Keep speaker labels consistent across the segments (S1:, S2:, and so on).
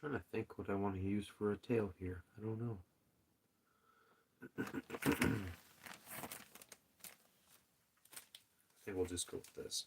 S1: Trying to think what I want to use for a tail here. I don't know. I think we'll just go with this.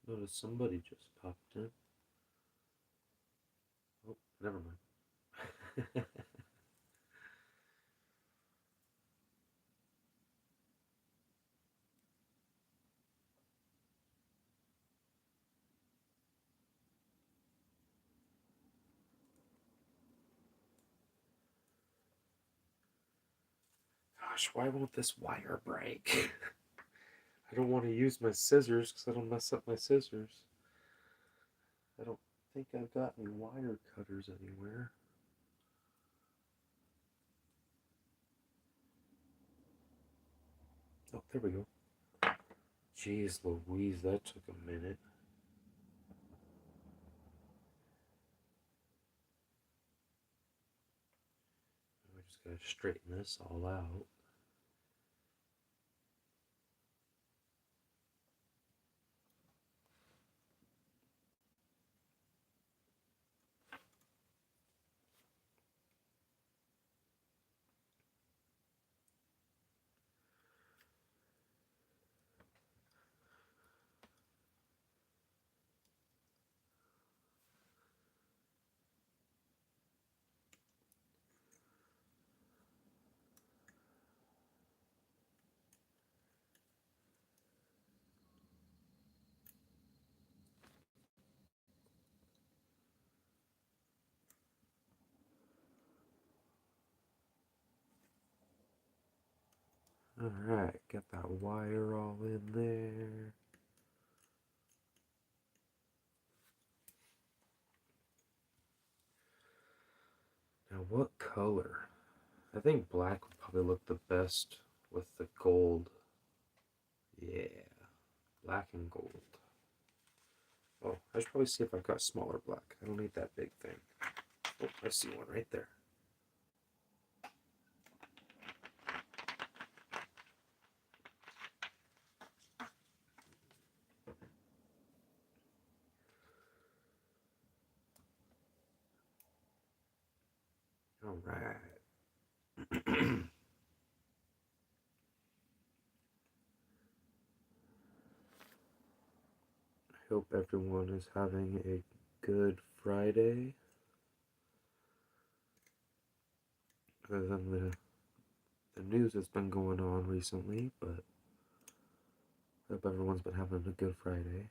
S1: Notice somebody just popped in. Oh, never mind. Gosh, why won't this wire break? I don't want to use my scissors because I don't mess up my scissors. I don't think I've got any wire cutters anywhere. Oh, there we go. Jeez Louise, that took a minute. I just gotta straighten this all out. Alright, got that wire all in there. Now what color? I think black would probably look the best with the gold. Yeah, black and gold. Oh, I should probably see if I've got smaller black. I don't need that big thing. Oh, I see one right there. All right. I hope everyone is having a good Friday. Other than the news that's been going on recently, but I hope everyone's been having a good Friday.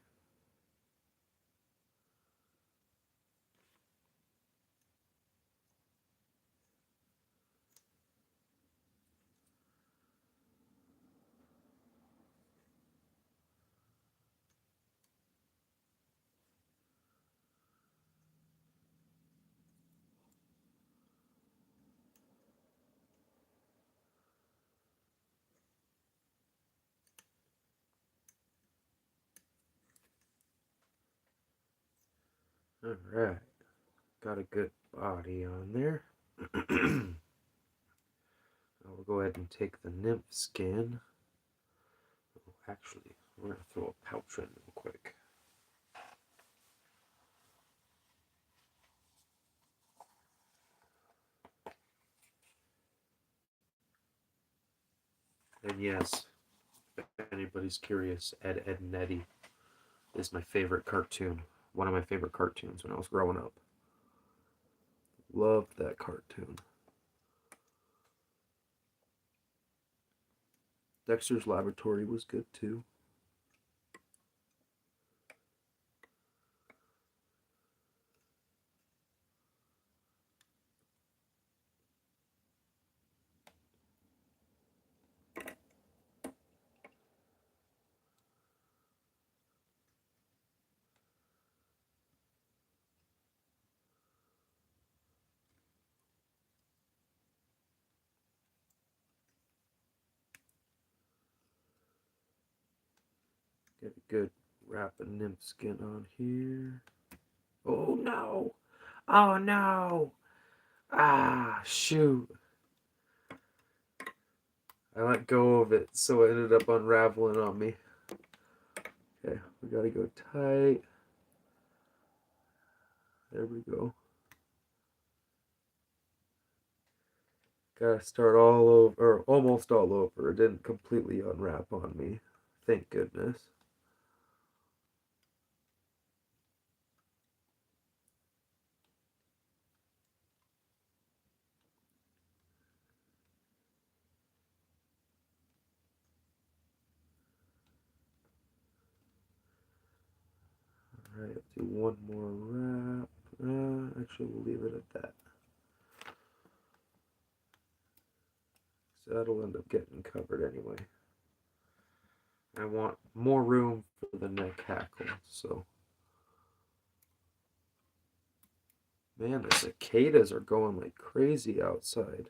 S1: Alright, got a good body on there. We'll go ahead and take the nymph skin. Oh, actually, we're going to throw a pouch in real quick. And yes, if anybody's curious, Ed, Edd n Eddy is my favorite cartoon. One of my favorite cartoons when I was growing up. Loved that cartoon. Dexter's Laboratory was good too. Get a good wrap of nymph skin on here. Oh no! Oh no! Ah, shoot. I let go of it, so it ended up unraveling on me. Okay, we gotta go tight. There we go. Gotta start all over, or almost all over. It didn't completely unwrap on me. Thank goodness. Alright, let's do one more wrap. Actually, we'll leave it at that. that'll end up getting covered anyway. I want more room for the neck hackle, so. Man, the cicadas are going like crazy outside.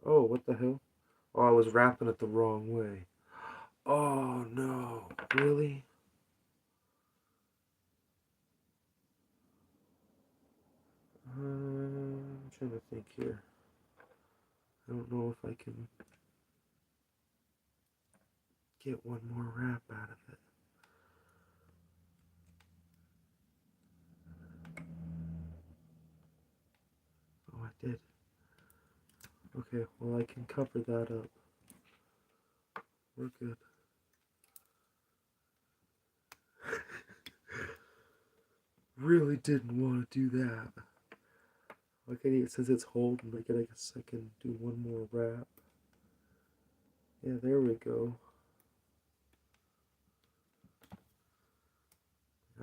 S1: Oh, what the hell? Oh, I was wrapping it the wrong way. Oh, no. Really? I'm trying to think here. I don't know if I can get one more wrap out of it. Oh, I did. Okay, well, I can cover that up. We're good. Really didn't want to do that. Okay, since it's holding, I guess I can do one more wrap. Yeah, there we go.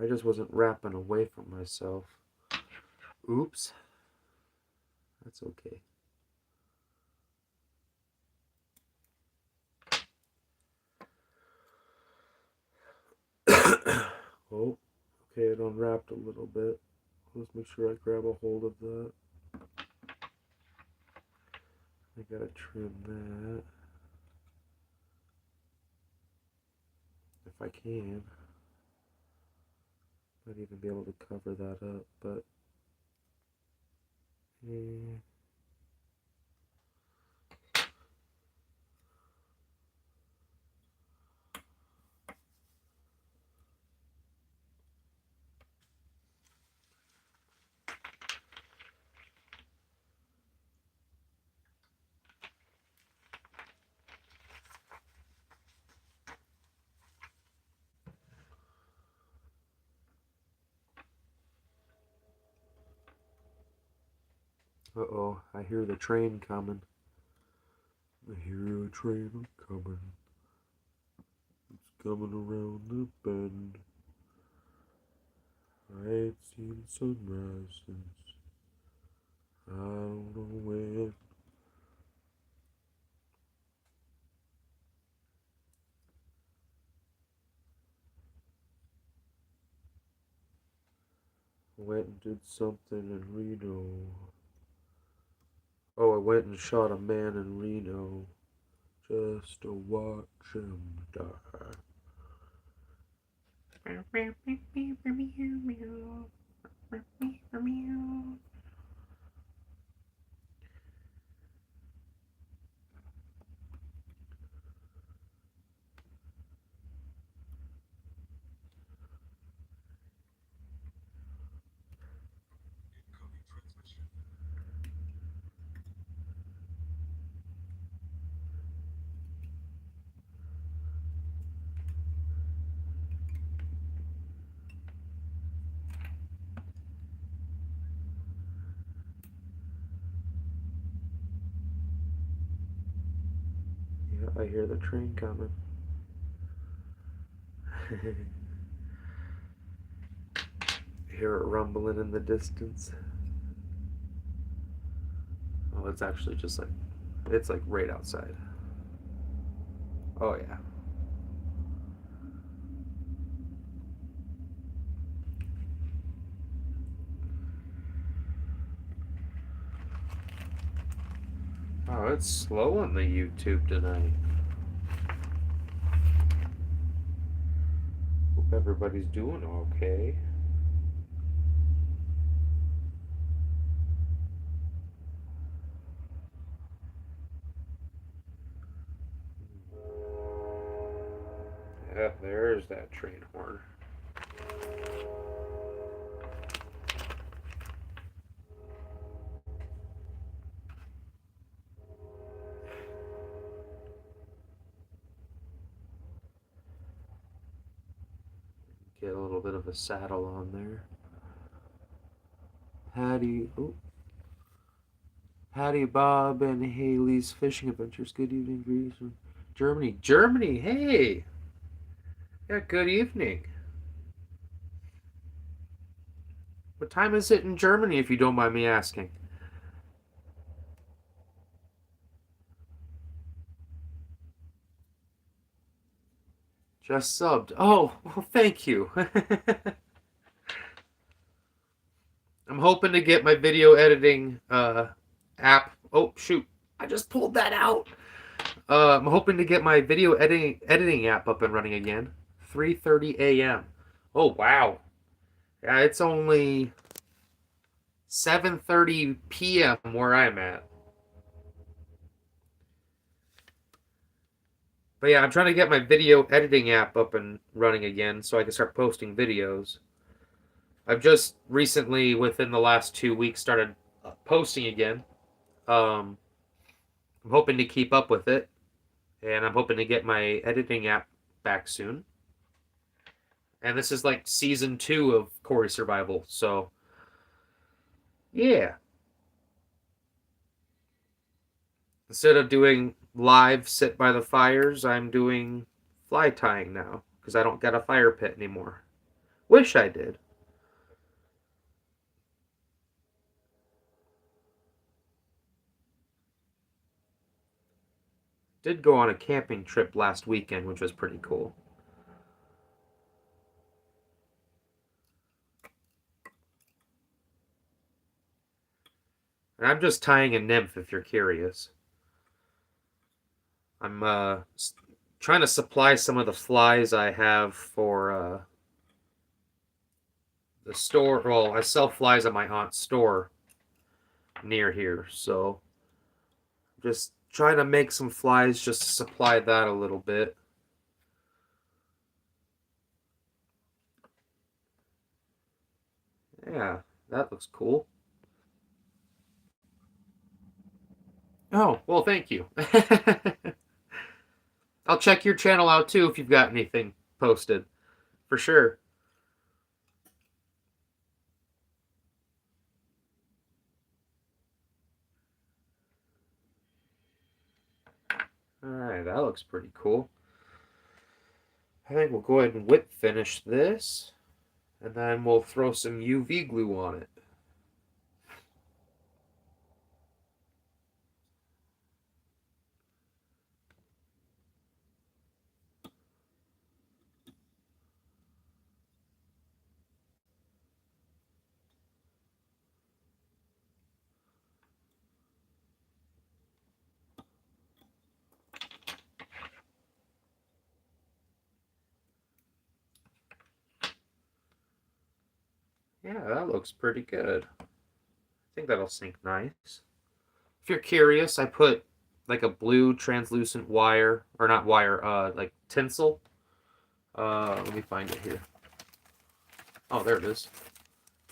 S1: I just wasn't wrapping away from myself. Oops. That's okay. Oh, okay, it unwrapped a little bit. Let's make sure I grab a hold of that. I gotta trim that. If I can. Might even be able to cover that up, but... Yeah. Uh-oh, I hear the train coming. I hear a train coming. It's coming around the bend. I ain't seen sunrise since I don't know when. I went and did something in Reno. Oh, I went and shot a man in Reno just to watch him die. Yeah, I hear the train coming. Hear it rumbling in the distance. Oh, it's actually just like, it's like right outside. Oh, yeah. Oh, it's slow on the YouTube tonight. Hope everybody's doing okay. Yeah, there's that train horn. Get a little bit of a saddle on there. Hattie, Bob, and Haley's Fishing Adventures. Good evening, greetings from Germany. Germany, hey! Yeah, good evening. What time is it in Germany, if you don't mind me asking? Just subbed. Oh, well, thank you. I'm hoping to get my video editing app. Oh, shoot. I just pulled that out. I'm hoping to get my video editing app up and running again. 3:30 a.m. Oh, wow. Yeah, it's only 7:30 p.m. where I'm at. But yeah, I'm trying to get my video editing app up and running again so I can start posting videos. I've just recently, within the last 2 weeks, started posting again. I'm hoping to keep up with it, and I'm hoping to get my editing app back soon. And this is like season 2 of Corey Survival, so yeah. Instead of doing live sit by the fires, I'm doing fly tying now because I don't got a fire pit anymore. Wish I did. Did go on a camping trip last weekend, which was pretty cool. And I'm just tying a nymph if you're curious. I'm trying to supply some of the flies I have for the store. Well, I sell flies at my aunt's store near here, so just trying to make some flies just to supply that a little bit. Yeah, that looks cool. Oh, well, thank you. I'll check your channel out too if you've got anything posted. For sure. Alright, that looks pretty cool. I think we'll go ahead and whip finish this, and then we'll throw some UV glue on it. Yeah, that looks pretty good. I think that'll sink nice. If you're curious, I put like a blue translucent wire, or not wire, like tinsel. Let me find it here. Oh, there it is.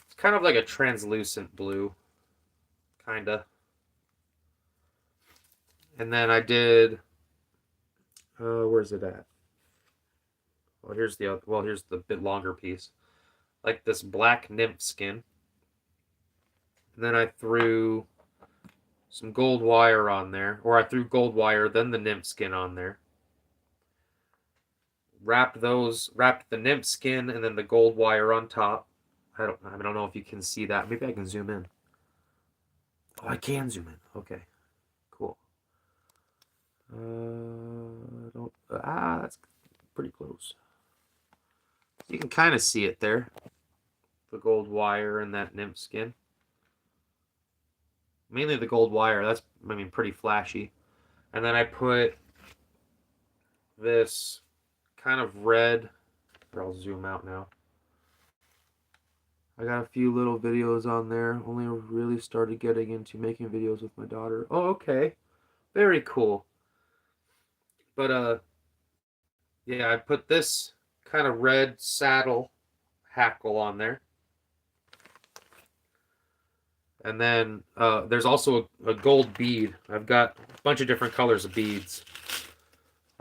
S1: It's kind of like a translucent blue, kinda. And then I did. Where's it at? Well, here's the other. Well, here's the bit longer piece, like this black nymph skin. And then I threw some gold wire on there, or I threw gold wire, then the nymph skin on there. Wrapped the nymph skin and then the gold wire on top. I don't know if you can see that. Maybe I can zoom in. Oh, I can zoom in. Okay, cool. Don't that's pretty close. You can kind of see it there. The gold wire and that nymph skin. Mainly the gold wire. That's, I mean, pretty flashy. And then I put this kind of red. I'll zoom out now. I got a few little videos on there. Only really started getting into making videos with my daughter. Oh, okay. Very cool. But yeah, I put this kind of red saddle hackle on there. And then there's also a gold bead. I've got a bunch of different colors of beads.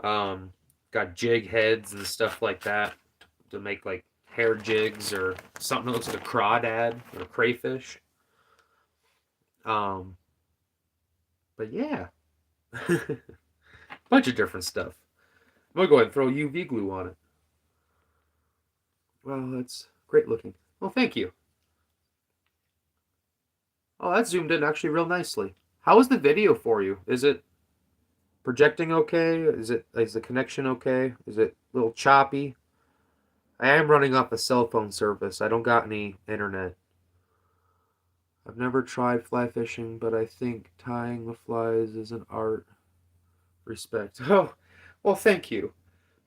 S1: Got jig heads and stuff like that to make like hair jigs or something that looks like a crawdad or a crayfish. Um, but yeah, bunch of different stuff. I'm gonna go ahead and throw UV glue on it. Well, that's great looking. Well, thank you. Oh, that zoomed in actually real nicely. How is the video for you? Is it projecting okay? Is the connection okay? Is it a little choppy? I am running off a cell phone service. I don't got any internet. I've never tried fly fishing, but I think tying the flies is an art. Respect. Oh, well, thank you.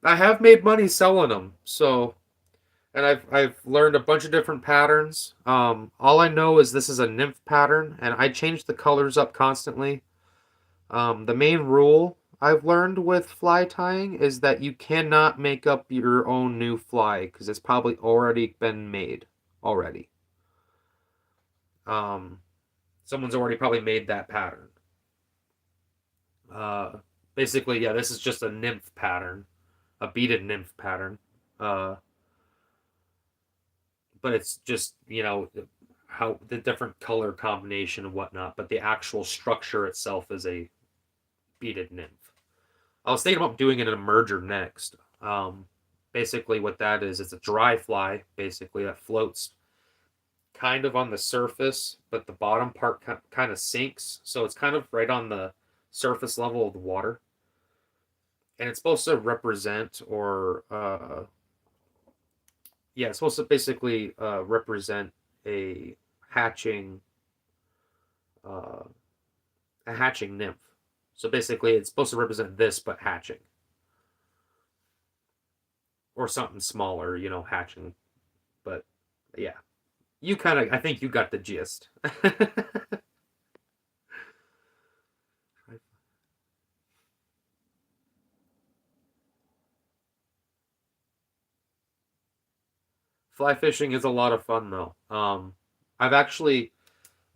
S1: I have made money selling them, so and I've learned a bunch of different patterns. All I know is this is a nymph pattern, and I change the colors up constantly. The main rule I've learned with fly tying is that you cannot make up your own new fly because it's probably already been made already. Um, Someone's already probably made that pattern. Uh, Basically, yeah, this is just a nymph pattern, a beaded nymph pattern. Uh, but it's just how the different color combination and whatnot. But the actual structure itself is a beaded nymph. I was thinking about doing it in a merger next. Basically, what that is, it's a dry fly, basically, that floats kind of on the surface, but the bottom part kind of sinks. So it's kind of right on the surface level of the water. And it's supposed to represent, or, yeah, it's supposed to basically represent a hatching, uh, a hatching nymph. So basically, it's supposed to represent this, but hatching. Or something smaller, hatching. But yeah, I think you got the gist. Fly fishing is a lot of fun though. I've actually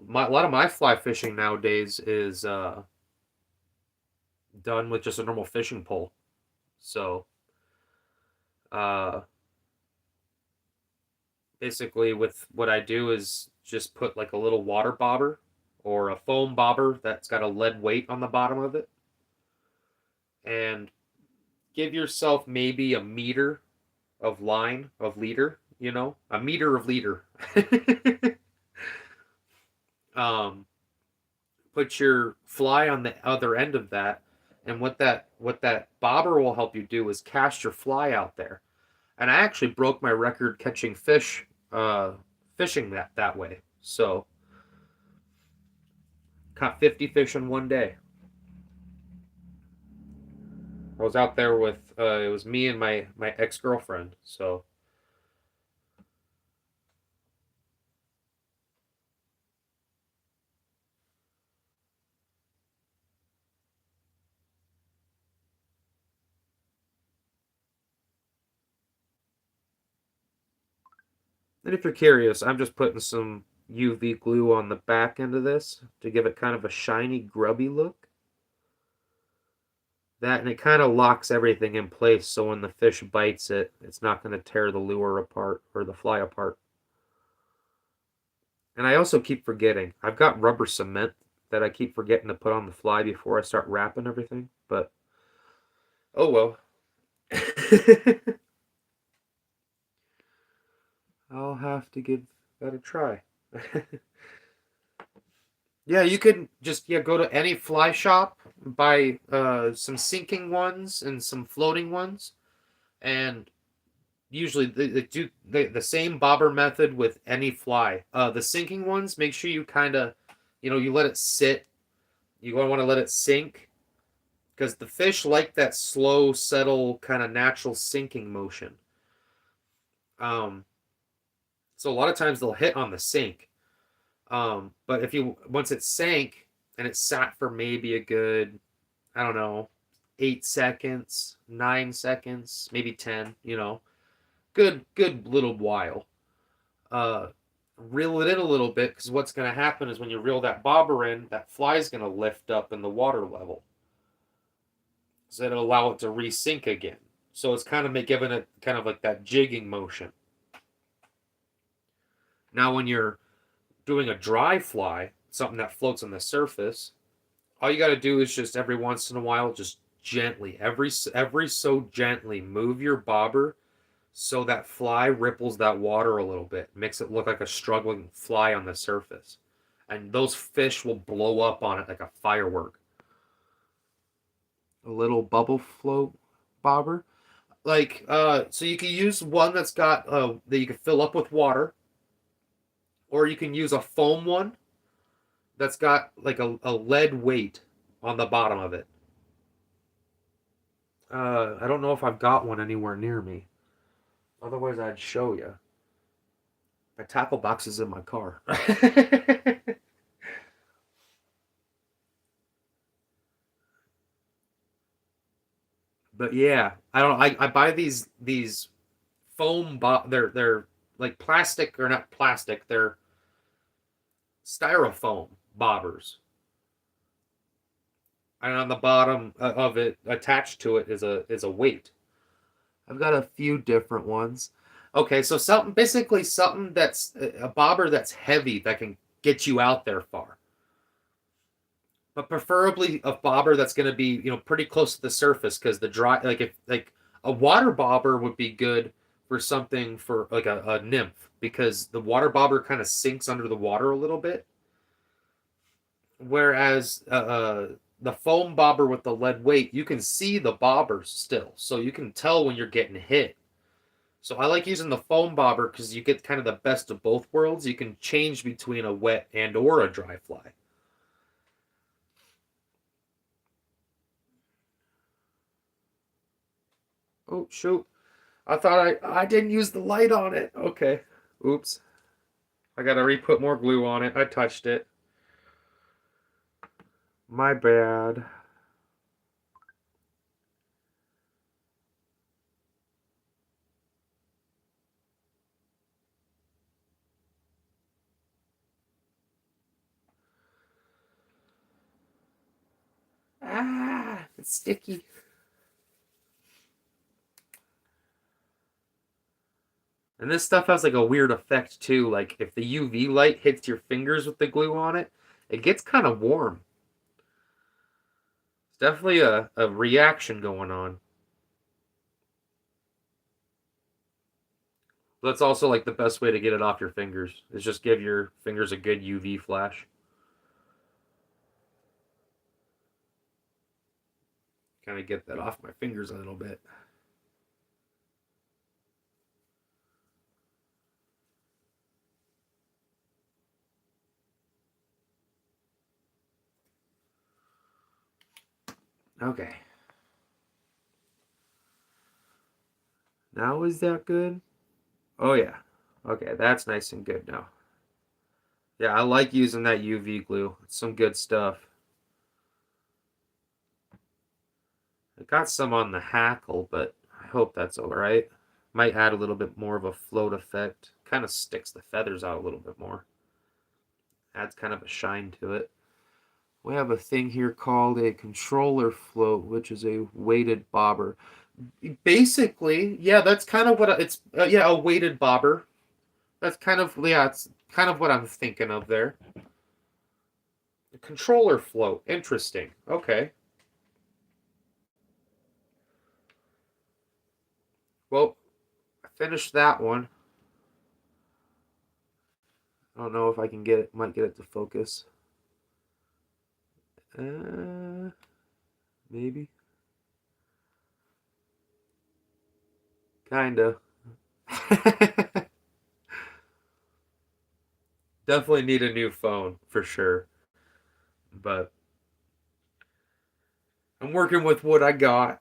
S1: a lot of my fly fishing nowadays is done with just a normal fishing pole. So uh, basically, with what I do is just put like a little water bobber or a foam bobber that's got a lead weight on the bottom of it, and give yourself maybe a meter of line of leader. A meter of leader. um, Put your fly on the other end of that, and what that bobber will help you do is cast your fly out there. And I actually broke my record catching fish, fishing that way. So caught 50 fish in one day. I was out there with it was me and my ex girlfriend. So and if you're curious, I'm just putting some UV glue on the back end of this to give it kind of a shiny, grubby look. That, and it kind of locks everything in place so when the fish bites it, it's not going to tear the lure apart or the fly apart. And I also keep forgetting. I've got rubber cement that I keep forgetting to put on the fly before I start wrapping everything. But oh well. I'll have to give that a try. Yeah, you could just go to any fly shop, buy some sinking ones and some floating ones, and usually they do the same bobber method with any fly. The sinking ones, make sure you kind of, you let it sit. You want to let it sink because the fish like that slow, settle, kind of natural sinking motion. Um, so a lot of times they'll hit on the sink. But if you once it sank and it sat for maybe a good, I don't know, 8 seconds, 9 seconds, maybe 10, good little while. Uh, Reel it in a little bit because what's going to happen is when you reel that bobber in, that fly is going to lift up in the water level, so it'll allow it to resink again. So it's kind of giving it kind of like that jigging motion. Now, when you're doing a dry fly, something that floats on the surface, all you got to do is just every once in a while, just gently, every so gently, move your bobber so that fly ripples that water a little bit, makes it look like a struggling fly on the surface. and those fish will blow up on it like a firework. A little bubble float bobber. Like, so you can use one that's got that you can fill up with water, or you can use a foam one that's got like a lead weight on the bottom of it. I don't know if I've got one anywhere near me. Otherwise, I'd show you. My tackle box is in my car. But yeah, I don't. I buy these foam. They're like plastic or not plastic. They're styrofoam bobbers, and on the bottom of it, attached to it, is a weight. I've got a few different ones. Okay, so something basically something that's a bobber that's heavy that can get you out there far, but preferably a bobber that's going to be pretty close to the surface because the dry like if like a water bobber would be good for something for like a nymph because the water bobber kind of sinks under the water a little bit, whereas the foam bobber with the lead weight you can see the bobbers still, so you can tell when you're getting hit. So I like using the foam bobber because you get kind of the best of both worlds. You can change between a wet and or a dry fly. Oh shoot. I thought I didn't use the light on it. Okay. Oops. I gotta re-put more glue on it. I touched it. My bad. Ah, it's sticky. And this stuff has like a weird effect too. Like if the UV light hits your fingers with the glue on it, it gets kind of warm. It's definitely a reaction going on. That's also like the best way to get it off your fingers is just give your fingers a good UV flash. Kind of get that off my fingers a little bit. Okay. Now is that good? Oh yeah. Okay, that's nice and good now. Yeah, I like using that UV glue. It's some good stuff. I got some on the hackle, but I hope that's all right. Might add a little bit more of a float effect. Kind of sticks the feathers out a little bit more. Adds kind of a shine to it. We have a thing here called a controller float, which is a weighted bobber. Basically, yeah, that's kind of what it's. Yeah, a weighted bobber. That's kind of it's kind of what I'm thinking of there. A controller float. Interesting. Okay. Well, I finished that one. I don't know if I can get it. Might get it to focus. Maybe. Kinda. Definitely need a new phone for sure. But I'm working with what I got.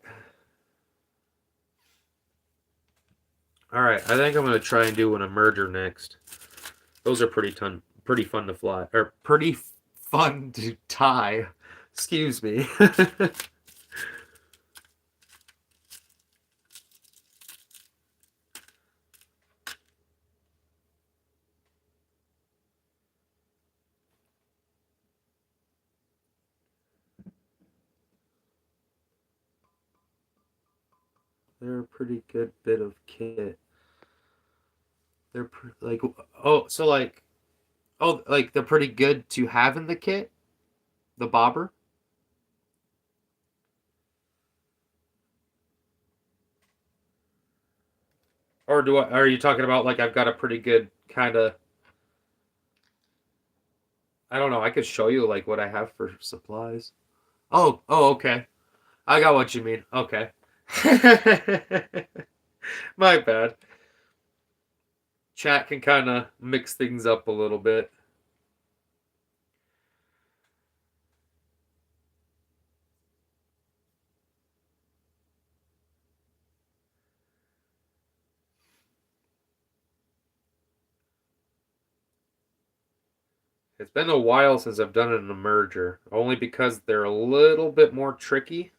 S1: All right, I think I'm gonna try and do an emerger next. Those are pretty fun to fly, or pretty fun to tie. Excuse me. They're a pretty good bit of kit. They're like oh, so like oh, like they're pretty good to have in the kit. The bobber, or are you talking about like I've got a pretty good kind of I don't know. I could show you like what I have for supplies. Oh, okay. I got what you mean. Okay. My bad. Chat can kind of mix things up a little bit. It's been a while since I've done an emerger, only because they're a little bit more tricky.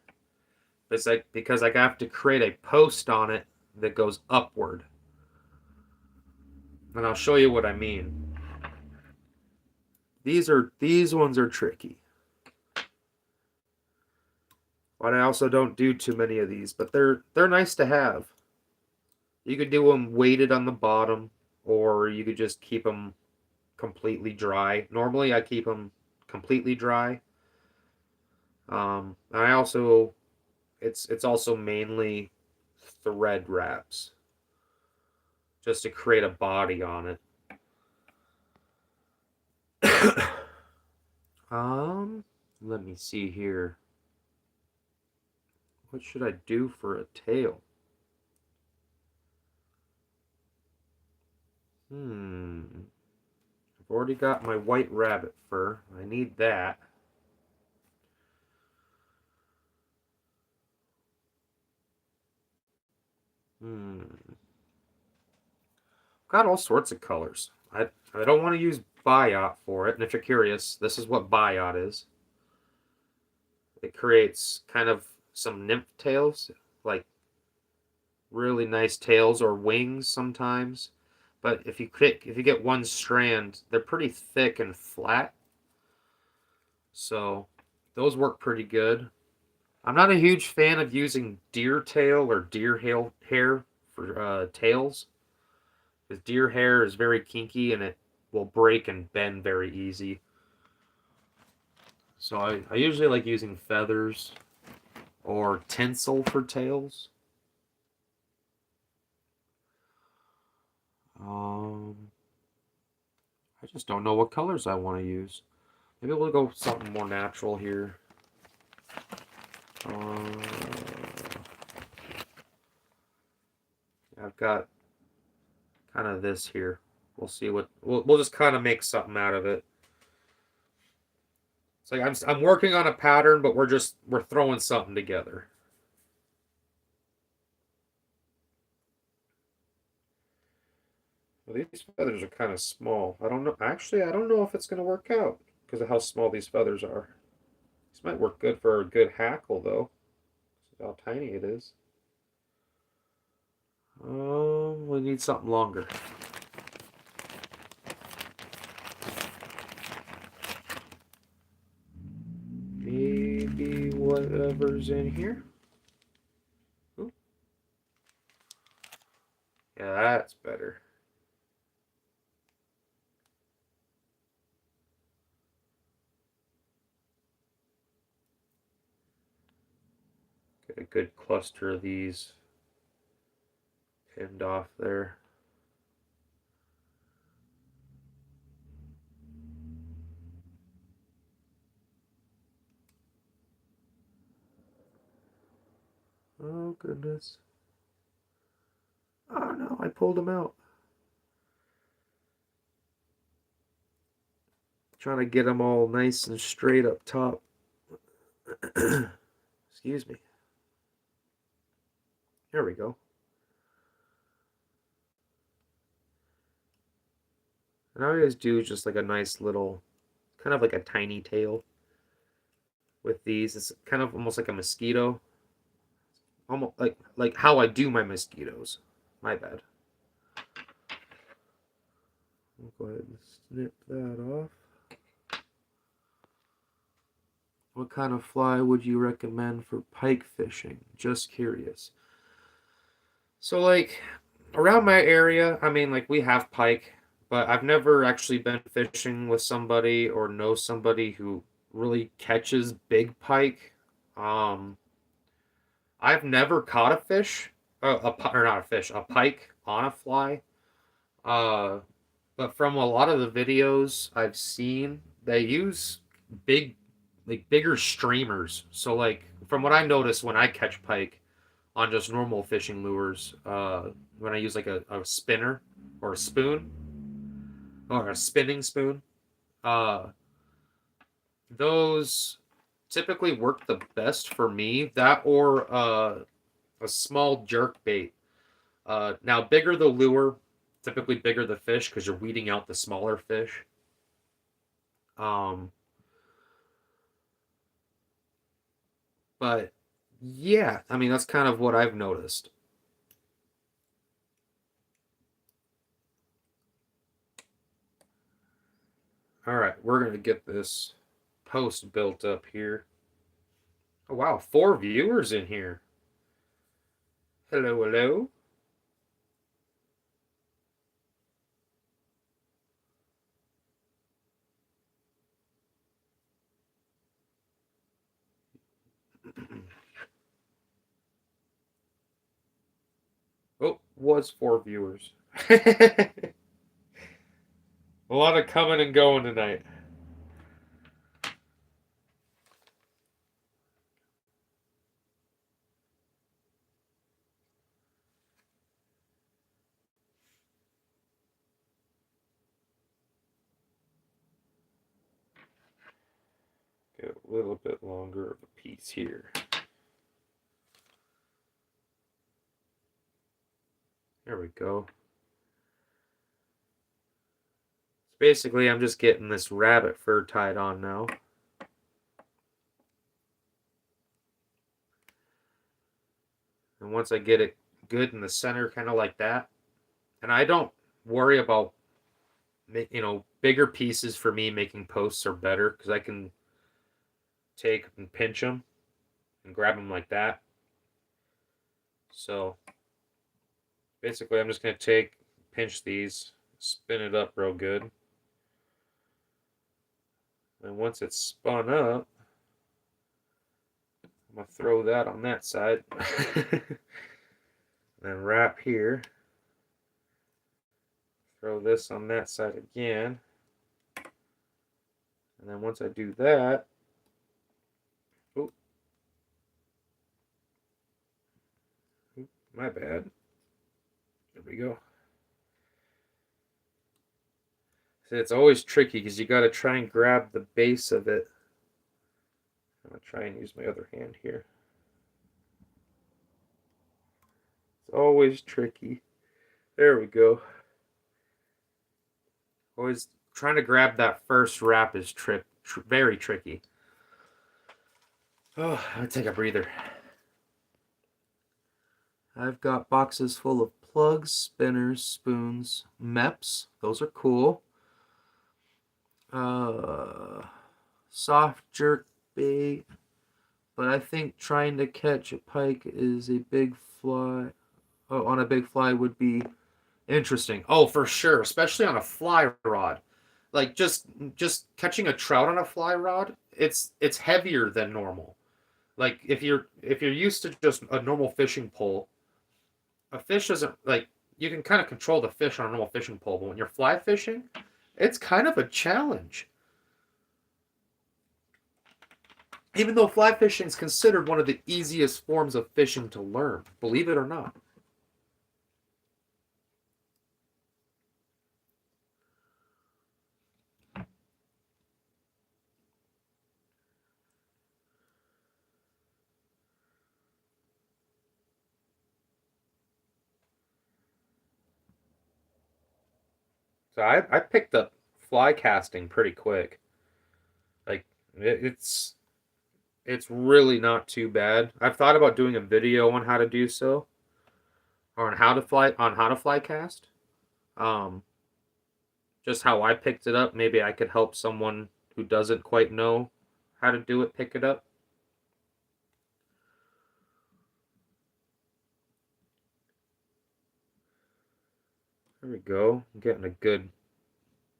S1: It's like because I have to create a post on it that goes upward. And I'll show you what I mean. These ones are tricky. But I also don't do too many of these, but they're nice to have. You could do them weighted on the bottom, or you could just keep them completely dry. Normally, I keep them completely dry. I also, it's also mainly thread wraps, just to create a body on it. Let me see here. What should I do for a tail? I've already got my white rabbit fur. I need that. Got all sorts of colors. I don't want to use Biot for it, and if you're curious, this is what Biot is. It creates kind of some nymph tails, like really nice tails or wings sometimes. But if you get one strand, they're pretty thick and flat. So those work pretty good. I'm not a huge fan of using deer tail or deer hair for tails, because deer hair is very kinky and it will break and bend very easy. So I usually like using feathers or tinsel for tails. I just don't know what colors I want to use. Maybe we'll go with something more natural here. I've got kind of this here. We'll see what we'll just kind of make something out of it. It's like I'm working on a pattern, but we're throwing something together. Well, these feathers are kind of small. I don't know. Actually, I don't know if it's going to work out because of how small these feathers are. This might work good for a good hackle, though. See how tiny it is. We need something longer. Maybe whatever's in here. Ooh. Yeah, that's better. Get a good cluster of these pinned off there. Oh, goodness. Oh, no, I pulled them out. Trying to get them all nice and straight up top. Excuse me. There we go. And I always do just like a nice little, kind of like a tiny tail with these. It's kind of almost like a mosquito. Almost like how I do my mosquitoes. My bad. I'll go ahead and snip that off. What kind of fly would you recommend for pike fishing? Just curious. So like around my area, I mean like we have pike, but I've never actually been fishing with somebody or know somebody who really catches big pike. I've never caught a fish, or not a fish, a pike on a fly. But from a lot of the videos I've seen, they use big, like bigger streamers. So like from what I noticed when I catch pike on just normal fishing lures, when I use like a spinner or a spoon or a spinning spoon, uh, those typically work the best for me. That or a small jerk bait. Now, bigger the lure, typically bigger the fish because you're weeding out the smaller fish. Um, but yeah, I mean that's kind of what I've noticed. All right, we're gonna get this post built up here. Oh wow, 4 viewers in here. Hello, hello. Oh, was 4 viewers. A lot of coming and going tonight. Get a little bit longer of a piece here. There we go. Basically, I'm just getting this rabbit fur tied on now. And once I get it good in the center, kind of like that, and I don't worry about, bigger pieces for me making posts are better because I can take and pinch them and grab them like that. So basically, I'm just going to pinch these, spin it up real good. And once it's spun up, I'm going to throw that on that side. Then wrap here. Throw this on that side again. And then once I do that, my bad. There we go. See, it's always tricky because you got to try and grab the base of it. I'm going to try and use my other hand here. It's always tricky. There we go. Always trying to grab that first wrap is very tricky. Oh, I'm going to take a breather. I've got boxes full of plugs, spinners, spoons, MEPs. Those are cool. Soft jerk bait. But I think trying to catch a pike is a big fly. Oh, on a big fly would be interesting. Oh, for sure, especially on a fly rod. Like just catching a trout on a fly rod, it's heavier than normal. Like if you're used to just a normal fishing pole, a fish doesn't like you can kind of control the fish on a normal fishing pole, but when you're fly fishing, it's kind of a challenge. Even though fly fishing is considered one of the easiest forms of fishing to learn, believe it or not. So I picked up fly casting pretty quick. Like it's it's really not too bad. I've thought about doing a video on how to do so, or on how to fly cast. Um, just how I picked it up. Maybe I could help someone who doesn't quite know how to do it pick it up. There we go. I'm getting a good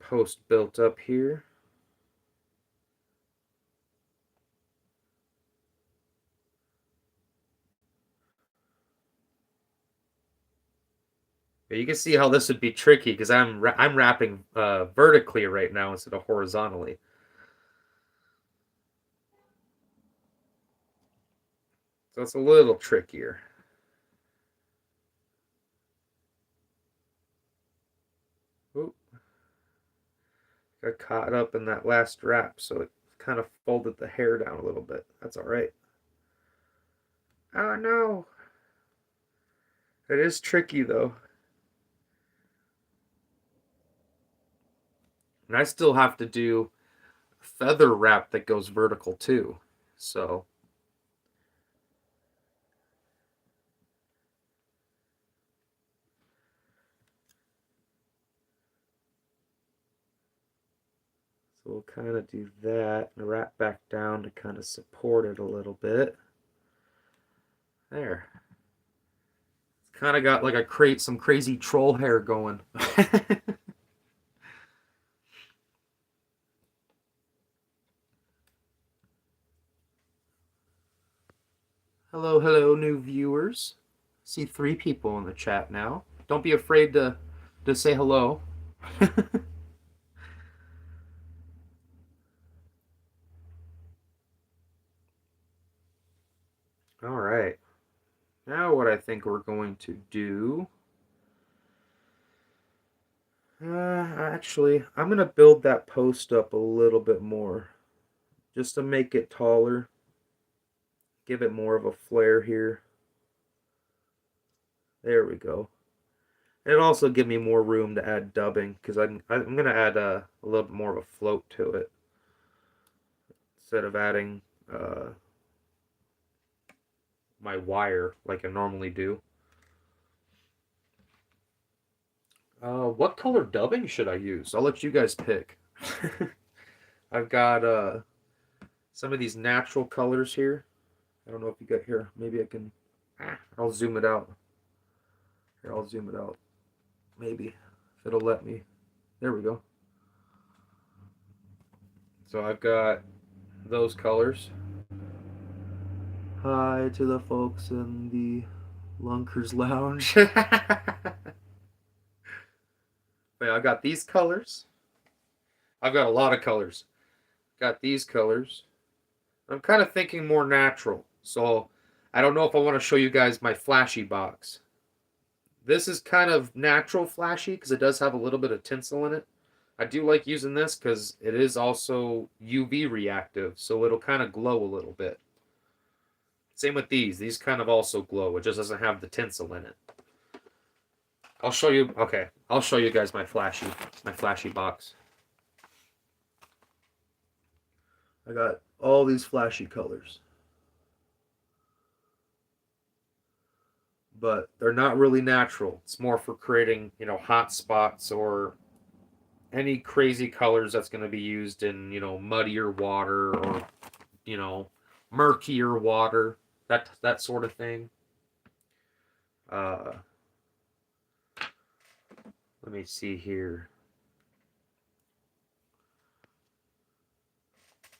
S1: post built up here. Yeah, you can see how this would be tricky because I'm wrapping vertically right now instead of horizontally. So it's a little trickier. Oop. Got caught up in that last wrap, so it kind of folded the hair down a little bit. That's all right. Oh no. It is tricky though. And I still have to do feather wrap that goes vertical too. So we'll kind of do that and wrap back down to kind of support it a little bit. There. It's kind of got like some crazy troll hair going. Hello, hello, new viewers. See 3 people in the chat now. Don't be afraid to say hello. All right. Now what I think we're going to do... actually, I'm going to build that post up a little bit more. Just to make it taller. Give it more of a flare here. There we go. It'll also give me more room to add dubbing, because I'm going to add a little bit more of a float to it. Instead of adding my wire like I normally do. What color dubbing should I use? I'll let you guys pick. I've got some of these natural colors here. I don't know if you got here. Maybe I can... I'll zoom it out. Here, I'll zoom it out. Maybe, if it'll let me. There we go. So I've got those colors. Hi to the folks in the Lunkers Lounge. Wait, I got these colors. I've got a lot of colors. Got these colors. I'm kind of thinking more natural. So I don't know if I want to show you guys my flashy box. This is kind of natural flashy because it does have a little bit of tinsel in it. I do like using this because it is also UV reactive, so it'll kind of glow a little bit. Same with these. These kind of also glow. It just doesn't have the tinsel in it. I'll show you. Okay, I'll show you guys my flashy box. I got all these flashy colors. But they're not really natural. It's more for creating, hot spots or any crazy colors that's going to be used in, muddier water or, murkier water, that sort of thing. Let me see here.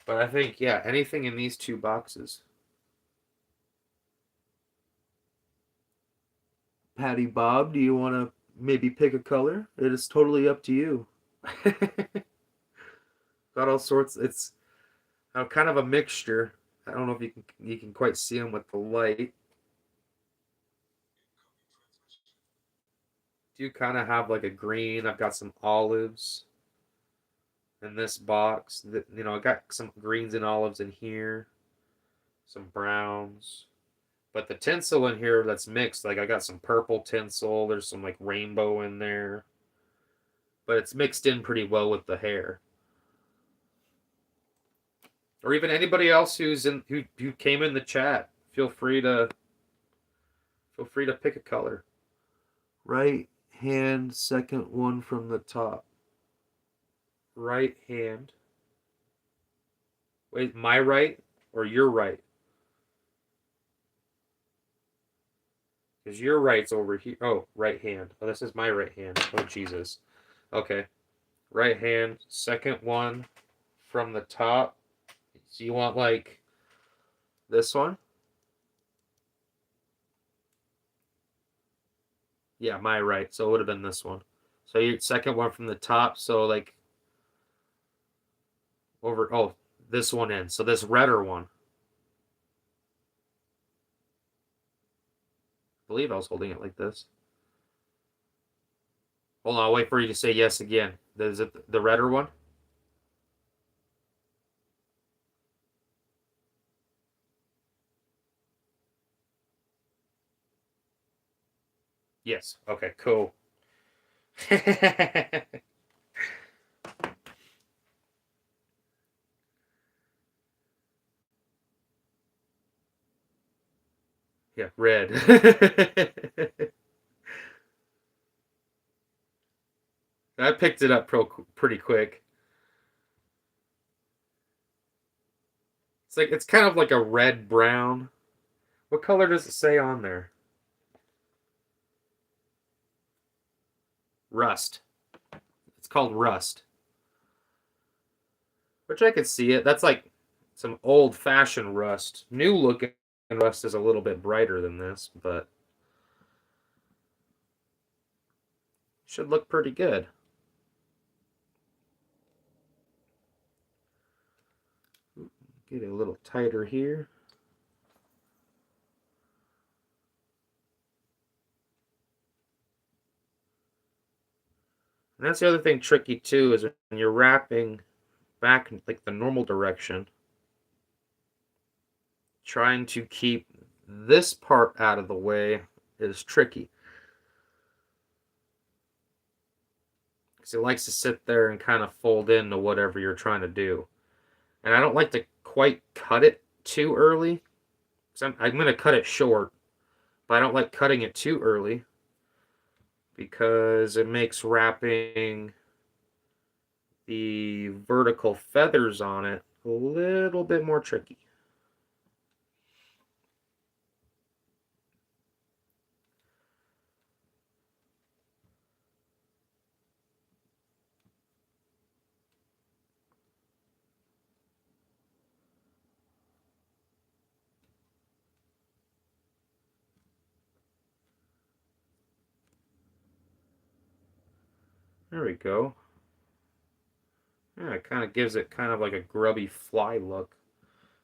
S1: But I think, yeah, anything in these 2 boxes. Patty Bob, do you want to maybe pick a color? It is totally up to you. Got all sorts. It's kind of a mixture. I don't know if you can quite see them with the light. Do kind of have like a green. I've got some olives in this box. I got some greens and olives in here, some browns. But the tinsel in here that's mixed, like I got some purple tinsel. There's some like rainbow in there, but it's mixed in pretty well with the hair. Or even anybody else who came in the chat, feel free to pick a color. Right hand, second one from the top. Right hand. Wait, my right or your right? Because your right's over here. Oh, right hand. Oh, this is my right hand. Oh, Jesus. Okay. Right hand, second one from the top. So you want like this one? Yeah, my right. So it would have been this one. So your second one from the top. So like over, this one in. So this redder one. believe I was holding it like this. Hold on, I'll wait for you to say yes again. Is it the redder one? Yes. Okay, cool. Yeah, red. I picked it up pretty quick. It's kind of like a red brown. What color does it say on there? Rust. It's called rust. Which I could see it. That's like some old-fashioned rust. New looking rust is a little bit brighter than this, but should look pretty good. Get it a little tighter here. And that's the other thing tricky too, is when you're wrapping back in like the normal direction, trying to keep this part out of the way is tricky. Because it likes to sit there and kind of fold into whatever you're trying to do. And I don't like to quite cut it too early. Because I'm going to cut it short, but I don't like cutting it too early because it makes wrapping the vertical feathers on it a little bit more tricky. There we go. Yeah, it kind of gives it kind of like a grubby fly look.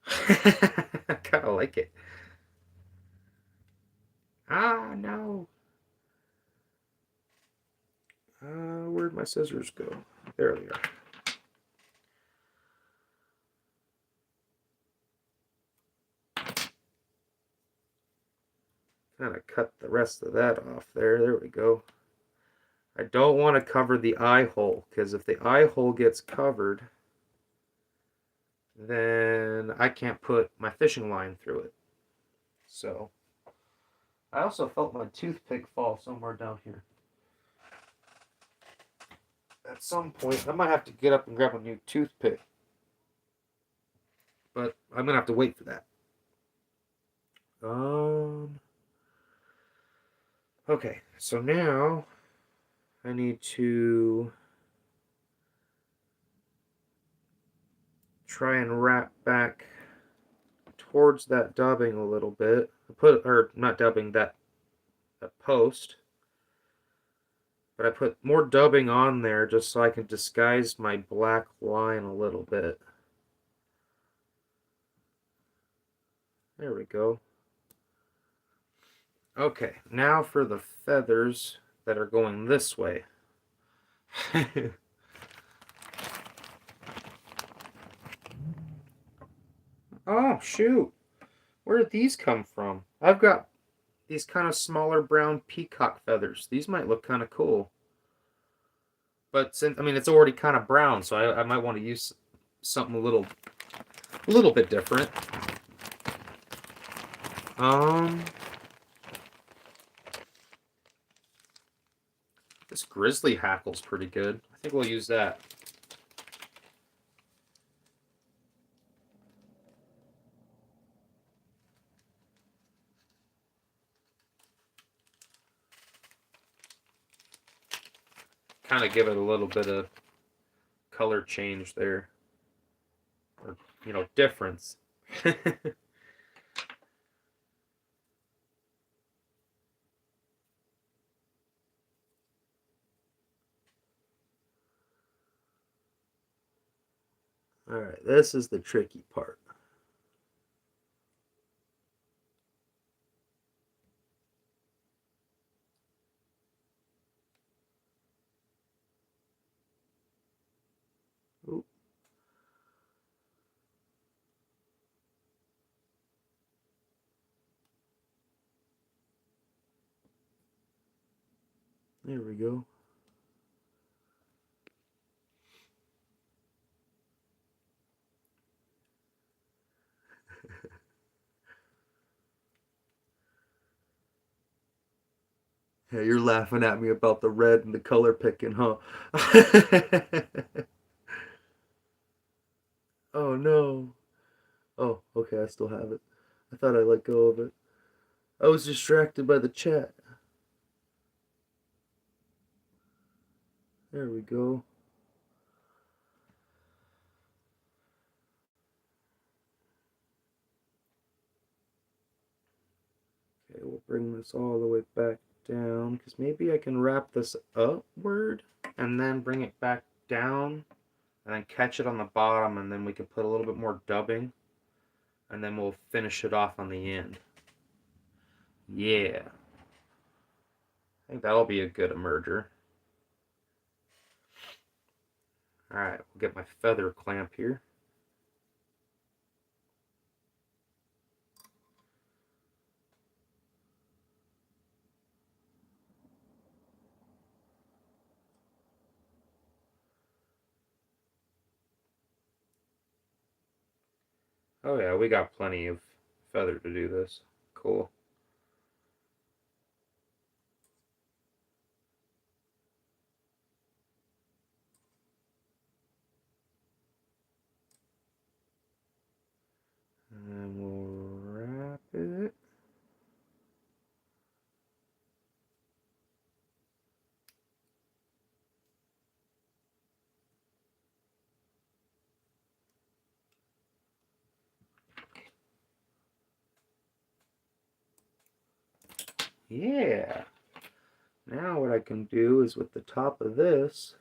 S1: I kind of like it. Ah, no. Where'd my scissors go? There they are. Kind of cut the rest of that off there. There we go. I don't want to cover the eye hole, because if the eye hole gets covered, then I can't put my fishing line through it. So, I also felt my toothpick fall somewhere down here. At some point, I might have to get up and grab a new toothpick. But I'm going to have to wait for that. Okay, so now I need to try and wrap back towards that dubbing a little bit. Or not dubbing, that post. But I put more dubbing on there just so I can disguise my black line a little bit. There we go. Okay, now for the feathers that are going this way. Oh, shoot. Where did these come from? I've got these kind of smaller brown peacock feathers. These might look kind of cool. But since, I mean, it's already kind of brown, so I might want to use something a little bit different. This grizzly hackle's pretty good. I think we'll use that. Kind of give it a little bit of color change there. Or, difference. Alright, this is the tricky part. There we go. Yeah, you're laughing at me about the red and the color picking, huh? Oh no. Oh, okay, I still have it. I thought I let go of it. I was distracted by the chat. There we go. Okay, we'll bring this all the way back down because maybe I can wrap this upward and then bring it back down and then catch it on the bottom, and then we can put a little bit more dubbing and then we'll finish it off on the end. Yeah. I think that'll be a good emerger. Alright, we'll get my feather clamp here. Oh yeah, we got plenty of feather to do this. Cool. And we'll wrap it. Yeah. Now what I can do is with the top of this,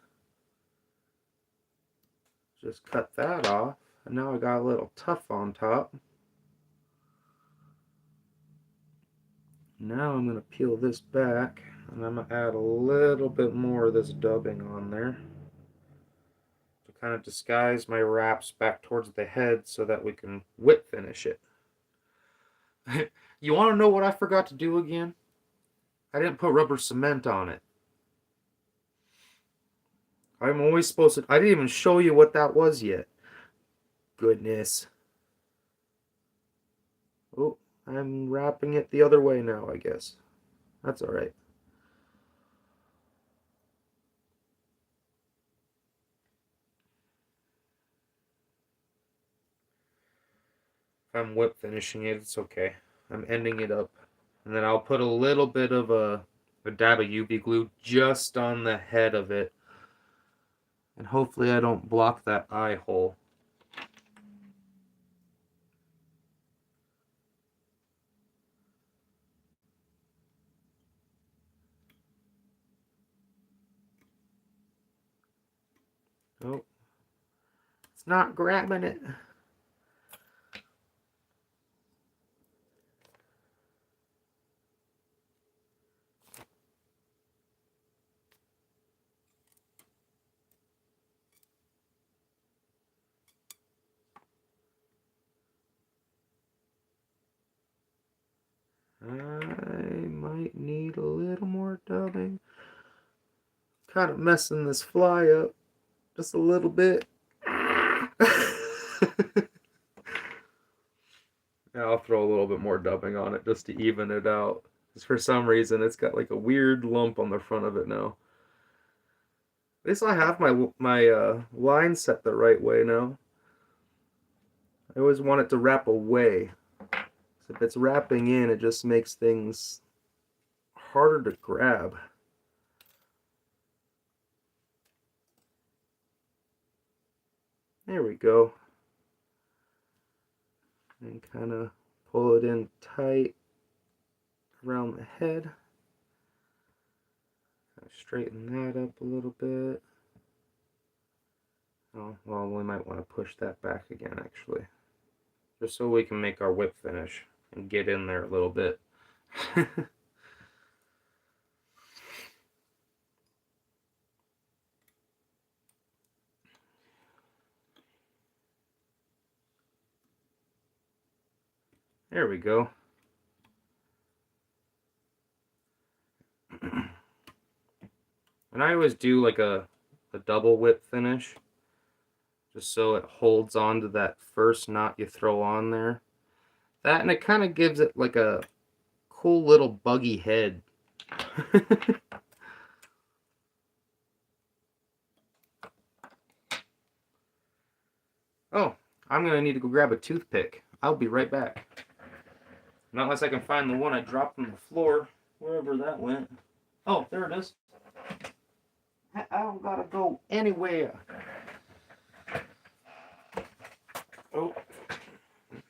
S1: just cut that off. And now I got a little tuff on top. Now I'm going to peel this back, and I'm going to add a little bit more of this dubbing on there to kind of disguise my wraps back towards the head so that we can whip finish it. You want to know what I forgot to do again? I didn't put rubber cement on it. I'm always supposed to... I didn't even show you what that was yet. Goodness. Oh, I'm wrapping it the other way now, I guess. That's alright. I'm whip finishing it, it's okay. I'm ending it up. And then I'll put a little bit of a dab of UV glue just on the head of it. And hopefully I don't block that eye hole. Oh, it's not grabbing it. I might need a little more dubbing. Kind of messing this fly up just a little bit. I'll throw a little bit more dubbing on it just to even it out. Because for some reason it's got like a weird lump on the front of it now. At least I have my line set the right way now. I always want it to wrap away. So if it's wrapping in, it just makes things harder to grab. There we go. And kind of pull it in tight around the head. Kind of straighten that up a little bit. Oh, well, we might want to push that back again, actually. Just so we can make our whip finish and get in there a little bit. There we go. And I always do like a double whip finish, just so it holds on to that first knot you throw on there. That, and it kind of gives it like a cool little buggy head. Oh, I'm going to need to go grab a toothpick. I'll be right back. Not unless I can find the one I dropped on the floor, wherever that went. Oh, there it is. I don't gotta go anywhere. Oh,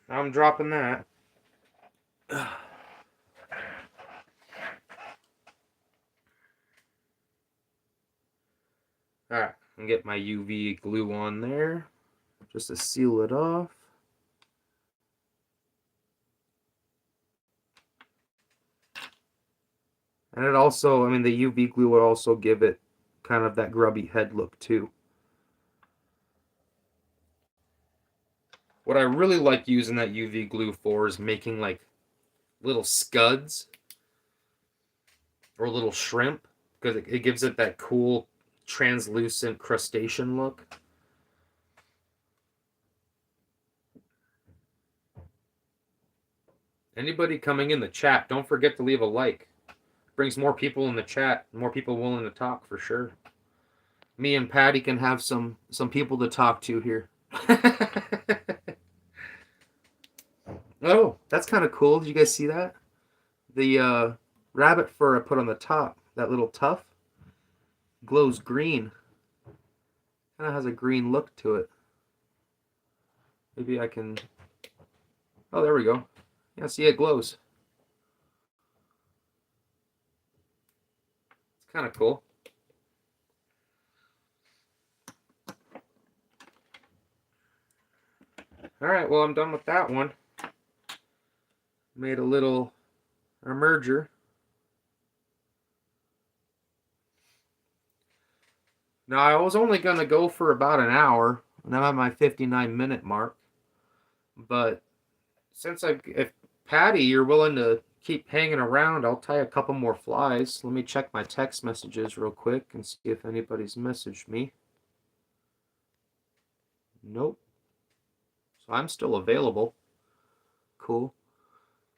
S1: I'm dropping that. Alright, and get my UV glue on there just to seal it off. And it also, I mean, the UV glue would also give it kind of that grubby head look too. What I really like using that UV glue for is making like little scuds or little shrimp, because it gives it that cool translucent crustacean look. Anybody coming in the chat, don't forget to leave a like. Brings more people in the chat, more people willing to talk for sure. Me and Patty can have some people to talk to here. Oh, that's kind of cool. Did you guys see that? The rabbit fur I put on the top, that little tuft, glows green. Kind of has a green look to it. Maybe I can... Oh, there we go. Yeah, see, it glows. It's kind of cool. Alright, well, I'm done with that one. Made a little emerger. Now, I was only going to go for about an hour, and I'm at my 59-minute mark. But since if Patty, you're willing to keep hanging around, I'll tie a couple more flies. Let me check my text messages real quick and see if anybody's messaged me. Nope. So I'm still available. Cool.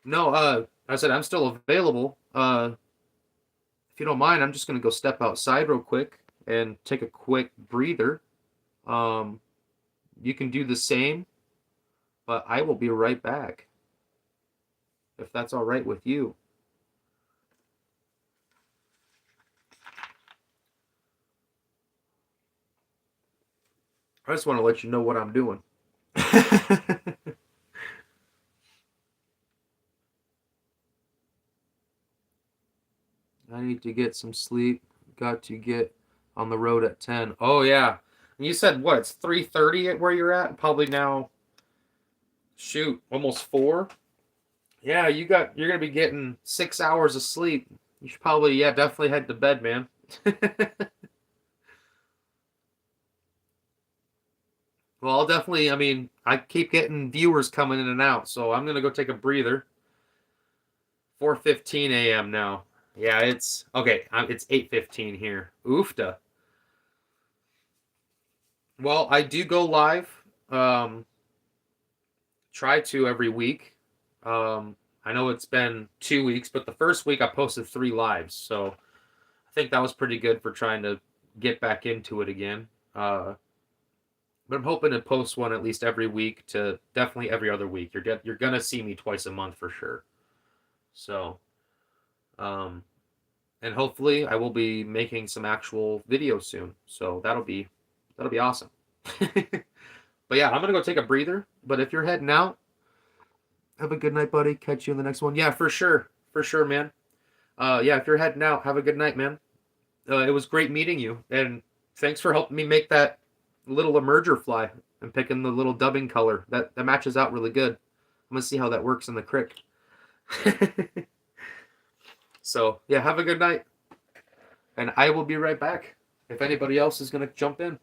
S1: No, I said I'm still available. If you don't mind, I'm just going to go step outside real quick and take a quick breather. You can do the same, but I will be right back, if that's all right with you. I just want to let you know what I'm doing. I need to get some sleep. Got to get on the road at 10. Oh, yeah. And you said, what, it's 3:30 at where you're at? Probably now, shoot, almost 4? Yeah, you're going to be getting 6 hours of sleep. You should probably, yeah, definitely head to bed, man. Well, I'll definitely, I mean, I keep getting viewers coming in and out, so I'm going to go take a breather. 4:15 a.m. now. Yeah, it's, okay, it's 8:15 here. Oofta. Well, I do go live. Try to every week. I know it's been 2 weeks, but the first week I posted 3 lives, so I think that was pretty good for trying to get back into it again. But I'm hoping to post one at least every week to definitely every other week. You're gonna see me twice a month for sure. So, and hopefully I will be making some actual videos soon. So that'll be awesome. But yeah, I'm gonna go take a breather. But if you're heading out, have a good night, buddy. Catch you in the next one. Yeah, for sure, man. Yeah, if you're heading out, have a good night, man. It was great meeting you, and thanks for helping me make that little emerger fly and picking the little dubbing color. That matches out really good. I'm gonna see how that works in the crick. So yeah, have a good night, and I will be right back. If anybody else is gonna jump in.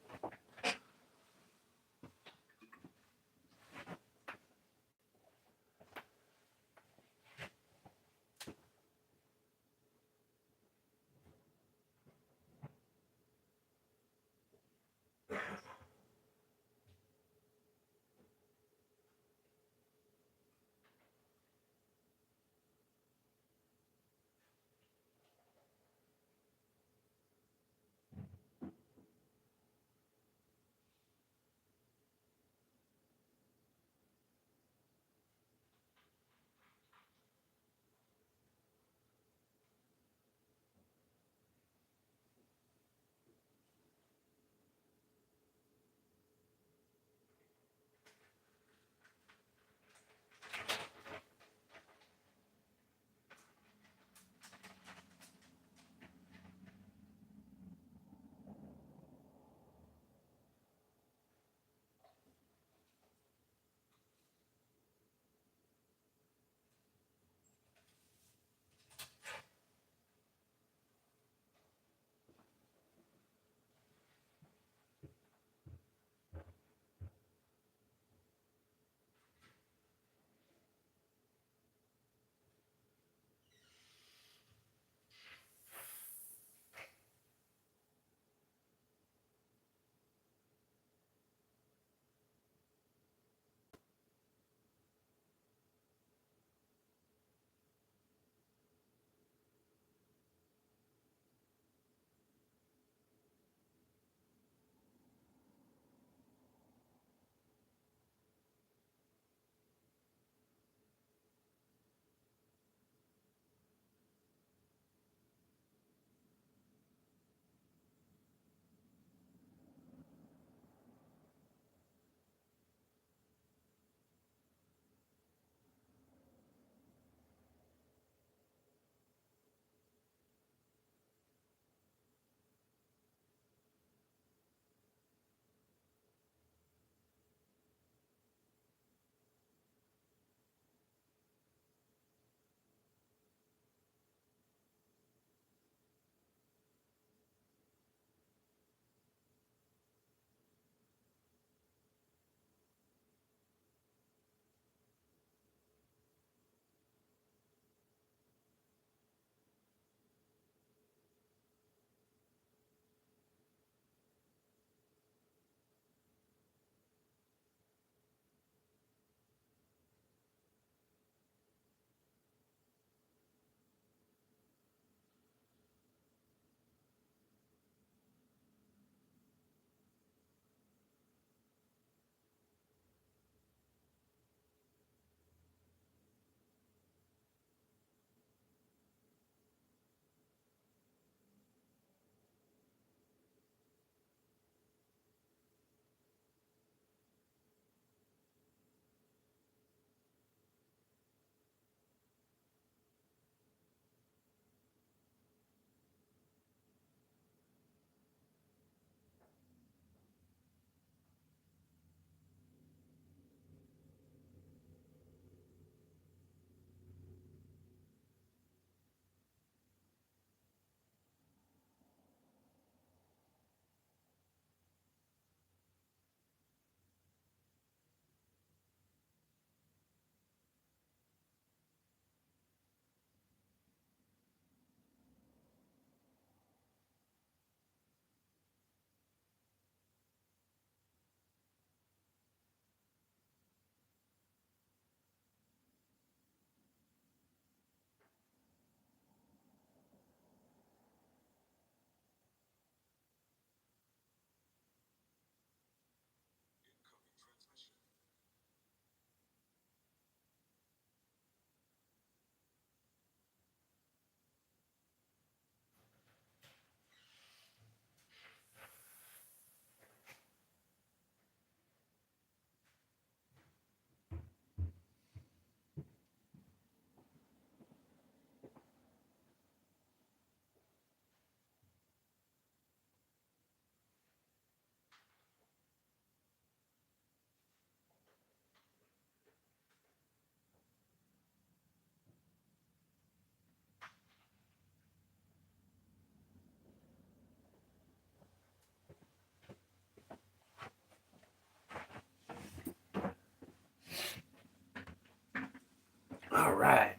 S1: right.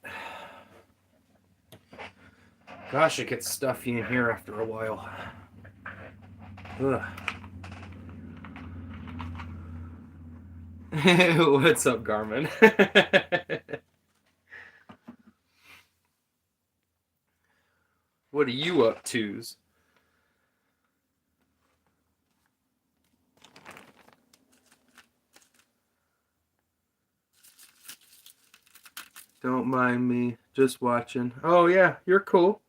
S1: Gosh, it gets stuffy in here after a while. Ugh. What's up, Garmin? What are you up to's? Don't mind me, just watching. Oh yeah, you're cool.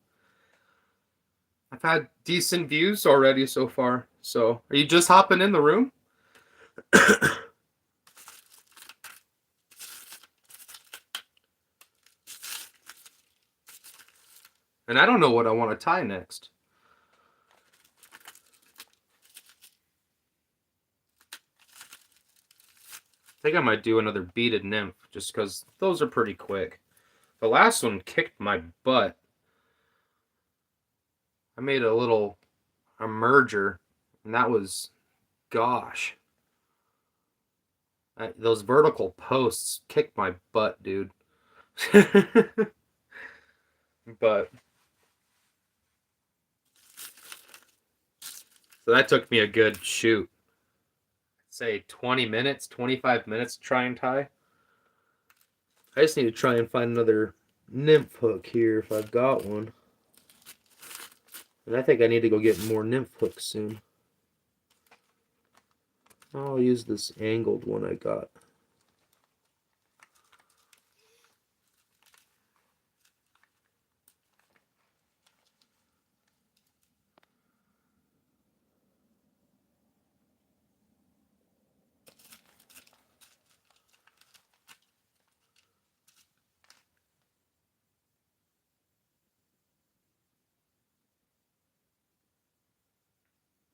S1: I've had decent views already so far. So, are you just hopping in the room? And I don't know what I want to tie next. I think I might do another beaded nymph just because those are pretty quick. The last one kicked my butt. I made a merger, and that was, gosh. Those vertical posts kicked my butt, dude. But so that took me a good shoot. Say 20 minutes, 25 minutes to try and tie. I just need to try and find another nymph hook here if I've got one. And I think I need to go get more nymph hooks soon. I'll use this angled one I got.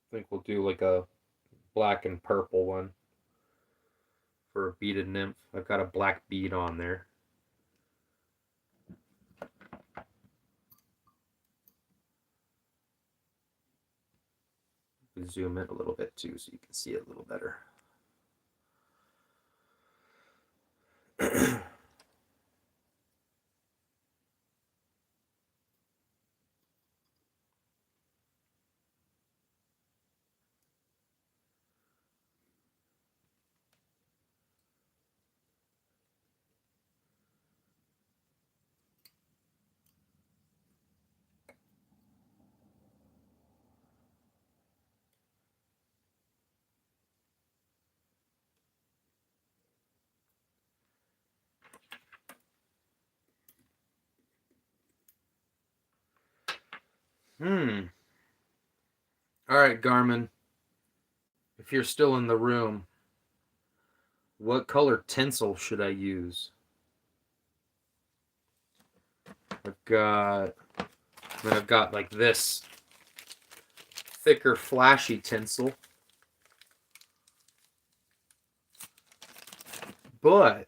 S1: I think we'll do like a black and purple one for a beaded nymph. I've got a black bead on there. Zoom in a little bit too so you can see it a little better. All right, Garmin. If you're still in the room, what color tinsel should I use? I've got like this thicker, flashy tinsel. But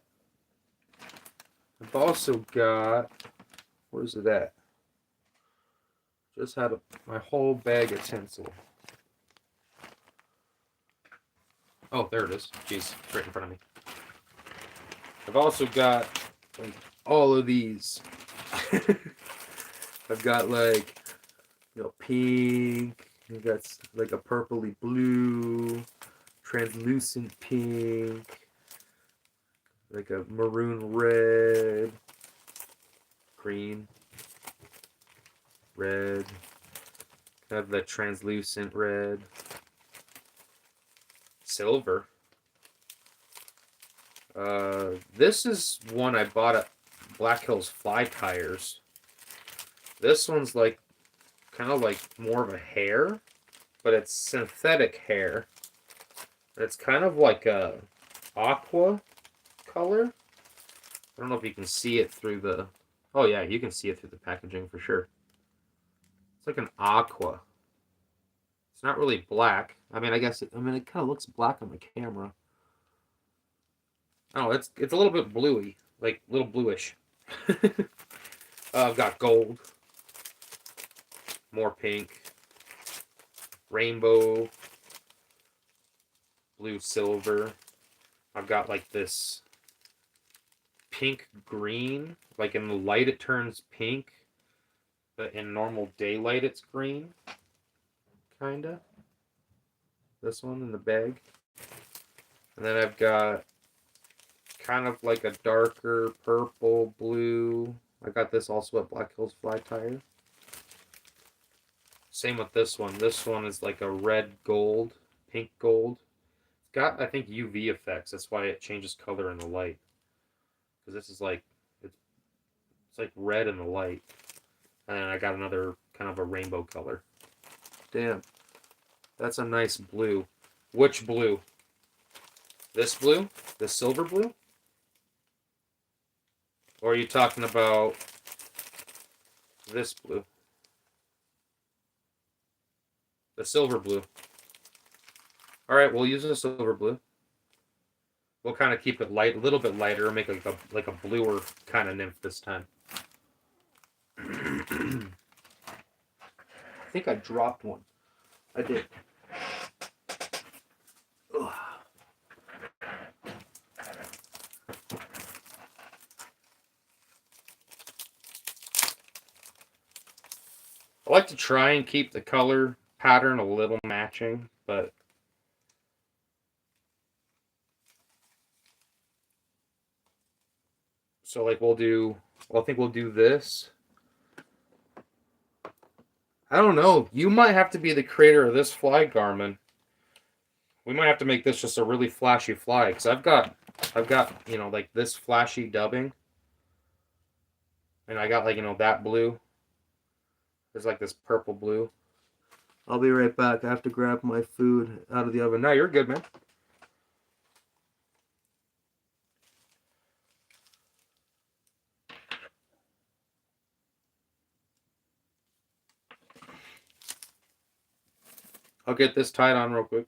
S1: I've also got, where's it at? Just had my whole bag of tinsel. Oh, there it is. Jeez, it's right in front of me. I've also got like all of these. I've got like, pink. I've got like a purpley blue, translucent pink, like a maroon red, green, red. I have the translucent red, silver. This is one I bought at Black Hills Fly Tires. This one's like kind of like more of a hair, but it's synthetic hair. It's kind of like a aqua color. I don't know if you can see it through the... Oh yeah, you can see it through the packaging for sure. It's like an aqua. It's not really black. I mean, it kind of looks black on the camera. Oh, it's a little bit bluey, like a little bluish. I've got gold, more pink, rainbow, blue, silver. I've got like this pink green. Like in the light it turns pink, but in normal daylight it's green. Kinda. This one in the bag. And then I've got kind of like a darker purple, blue. I got this also at Black Hills Fly Tire. Same with this one. This one is like a red gold, pink gold. It's got, I think, UV effects. That's why it changes color in the light. Because this is like, it's like red in the light. And then I got another kind of a rainbow color. Damn. That's a nice blue. Which blue? This blue? The silver blue? Or are you talking about this blue? The silver blue. Alright, we'll use the silver blue. We'll kind of keep it light, a little bit lighter, make like a bluer kind of nymph this time. I think I dropped one. I did. Ugh. I like to try and keep the color pattern a little matching, but so like I think we'll do this. I don't know. You might have to be the creator of this fly, Garmin. We might have to make this just a really flashy fly, because I've got, like this flashy dubbing. And I got that blue. There's like this purple blue. I'll be right back. I have to grab my food out of the oven. No, you're good, man. I'll get this tied on real quick.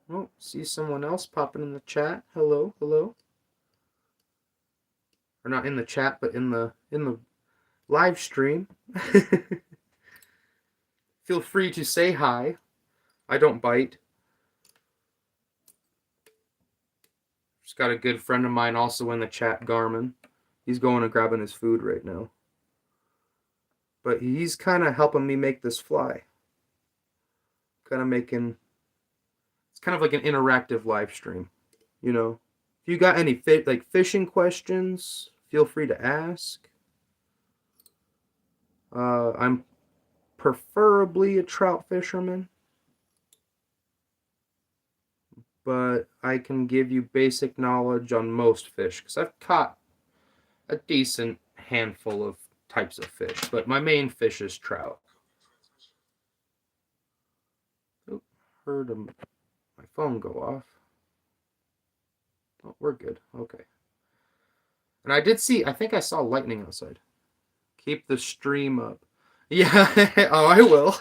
S1: Oh, see someone else popping in the chat. Hello, hello. Or not in the chat, but in the live stream. Feel free to say hi. I don't bite. Just got a good friend of mine also in the chat, Garmin. He's going and grabbing his food right now. But he's kind of helping me make this fly. Kind of making... It's kind of like an interactive live stream, you know. If you got any fishing questions, feel free to ask. I'm preferably a trout fisherman, but I can give you basic knowledge on most fish, because I've caught a decent handful of types of fish, but my main fish is trout. Oh, heard my phone go off. Oh, we're good. Okay. And I think I saw lightning outside. Keep the stream up. Yeah, oh, I will.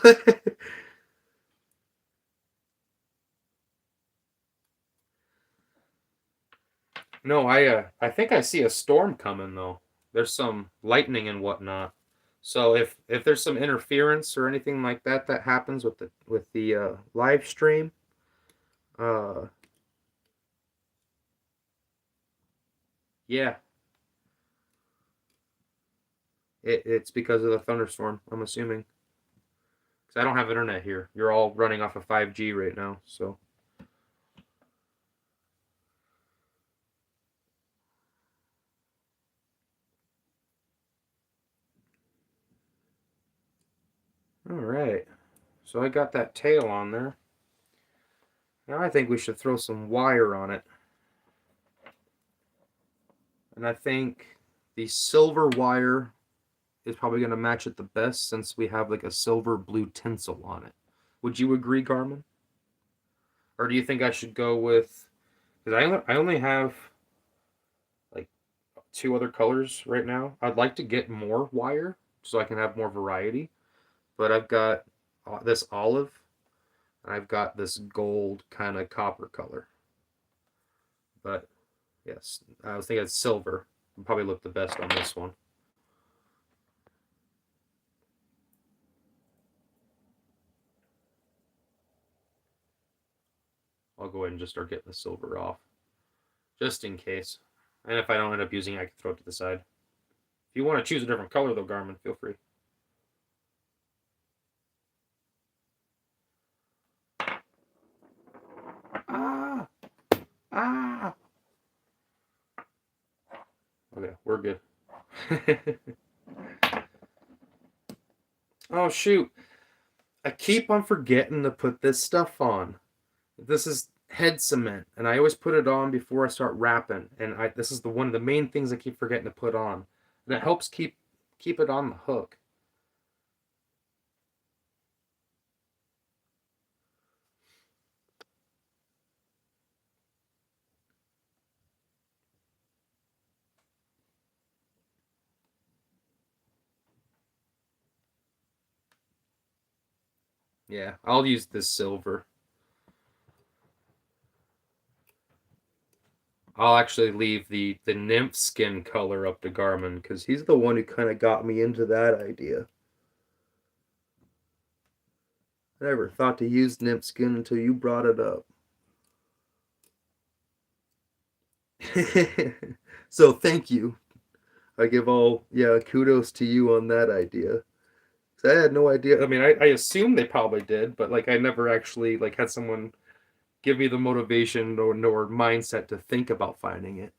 S1: No, I think I see a storm coming though. There's some lightning and whatnot. So if there's some interference or anything like that happens with the live stream, yeah, it's because of the thunderstorm, I'm assuming. Because I don't have internet here. You're all running off of 5G right now, so. All right. So I got that tail on there. Now I think we should throw some wire on it. And I think the silver wire is probably going to match it the best, since we have like a silver blue tinsel on it. Would you agree, Garmin? Or do you think I should go with? Because I only have like two other colors right now. I'd like to get more wire so I can have more variety. But I've got this olive, and I've got this gold kind of copper color. But yes, I was thinking silver would probably look the best on this one. I'll go ahead and just start getting the silver off, just in case. And if I don't end up using it, I can throw it to the side. If you want to choose a different color, though, Garmin, feel free. Ah! Ah! Okay, we're good. Oh, shoot. I keep on forgetting to put this stuff on. This is head cement, and I always put it on before I start wrapping. And this is one of the main things I keep forgetting to put on, and it helps keep it on the hook. Yeah, I'll use this silver. I'll actually leave the nymph skin color up to Garmin because he's the one who kind of got me into that idea. I never thought to use nymph skin until you brought it up. So thank you. I give all kudos to you on that idea. I had no idea. I mean, I assumed they probably did, but like I never actually like had someone give me the motivation nor mindset to think about finding it.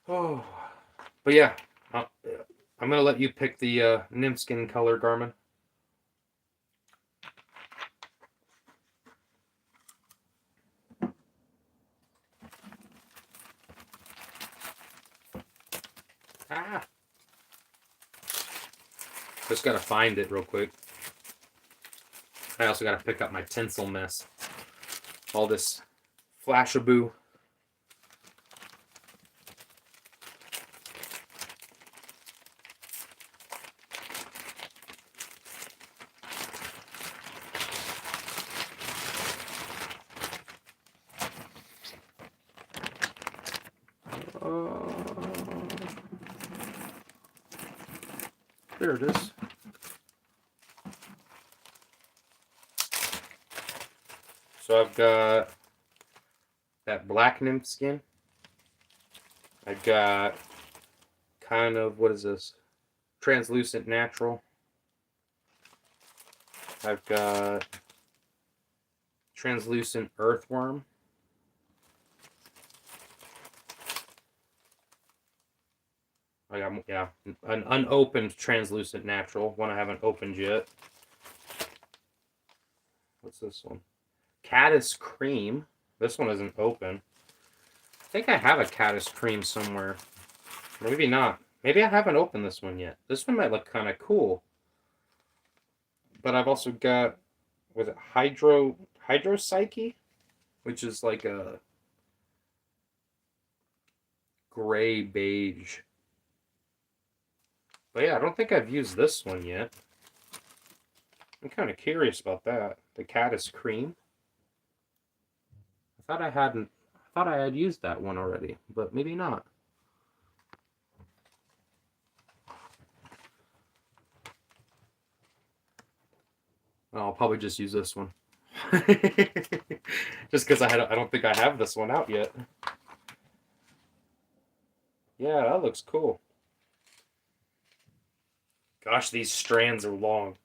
S1: Oh, but yeah, I'm gonna let you pick the nymph skin color, Garmin. Ah, just gotta find it real quick. I also gotta pick up my tinsel mess. All this Flashaboo. There it is. So I've got that black nymph skin. I've got kind of, what is this? Translucent natural. I've got translucent earthworm. I got, yeah, an unopened translucent natural, one I haven't opened yet. What's this one? Caddis cream. This one isn't open. I think I have a caddis cream somewhere. Maybe not. Maybe I haven't opened this one yet. This one might look kind of cool. But I've also got, was it Hydropsyche? Which is like a gray beige. But yeah, I don't think I've used this one yet. I'm kind of curious about that. The caddis cream. I thought I had used that one already, but maybe not. I'll probably just use this one. Just because I don't think I have this one out yet. Yeah, that looks cool. Gosh, these strands are long.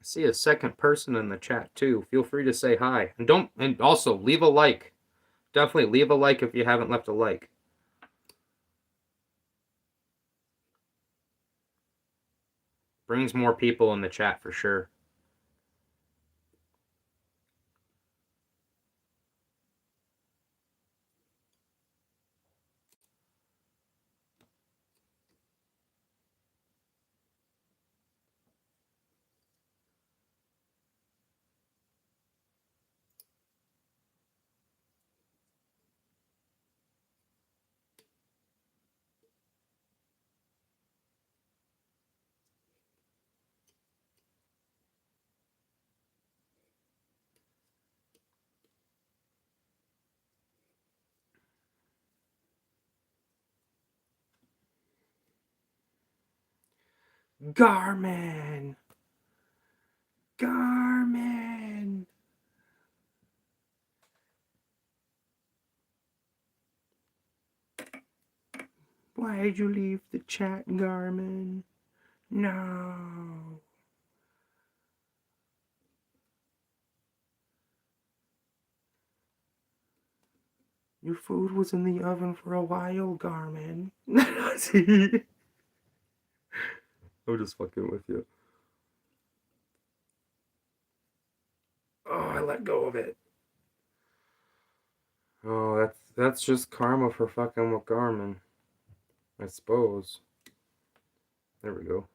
S1: I see a second person in the chat too. Feel free to say hi. And also leave a like. Definitely leave a like if you haven't left a like. Brings more people in the chat for sure. Garmin! Garmin! Why'd you leave the chat, Garmin? No. Your food was in the oven for a while, Garmin. See? I'm just fucking with you. Oh, I let go of it. Oh, that's just karma for fucking with Garmin, I suppose. There we go.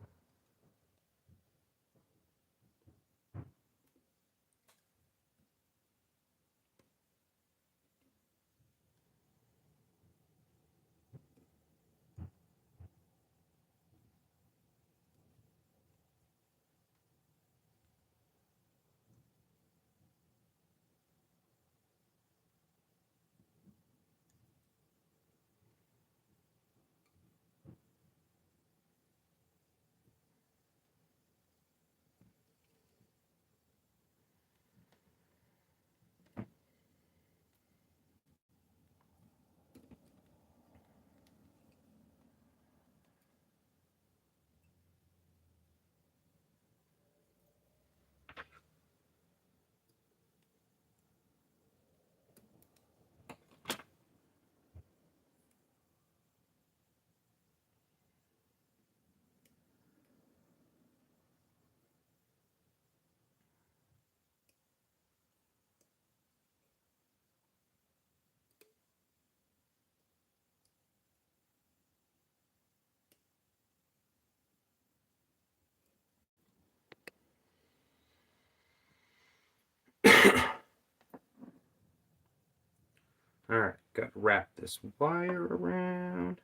S1: Alright, gotta wrap this wire around.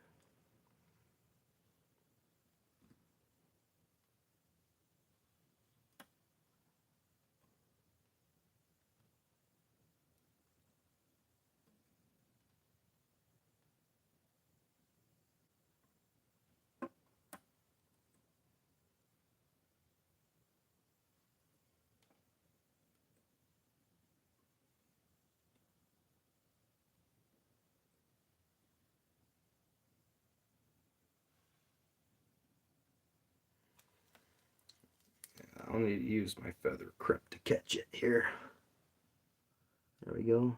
S1: I'll need to use my feather crip to catch it here. There we go.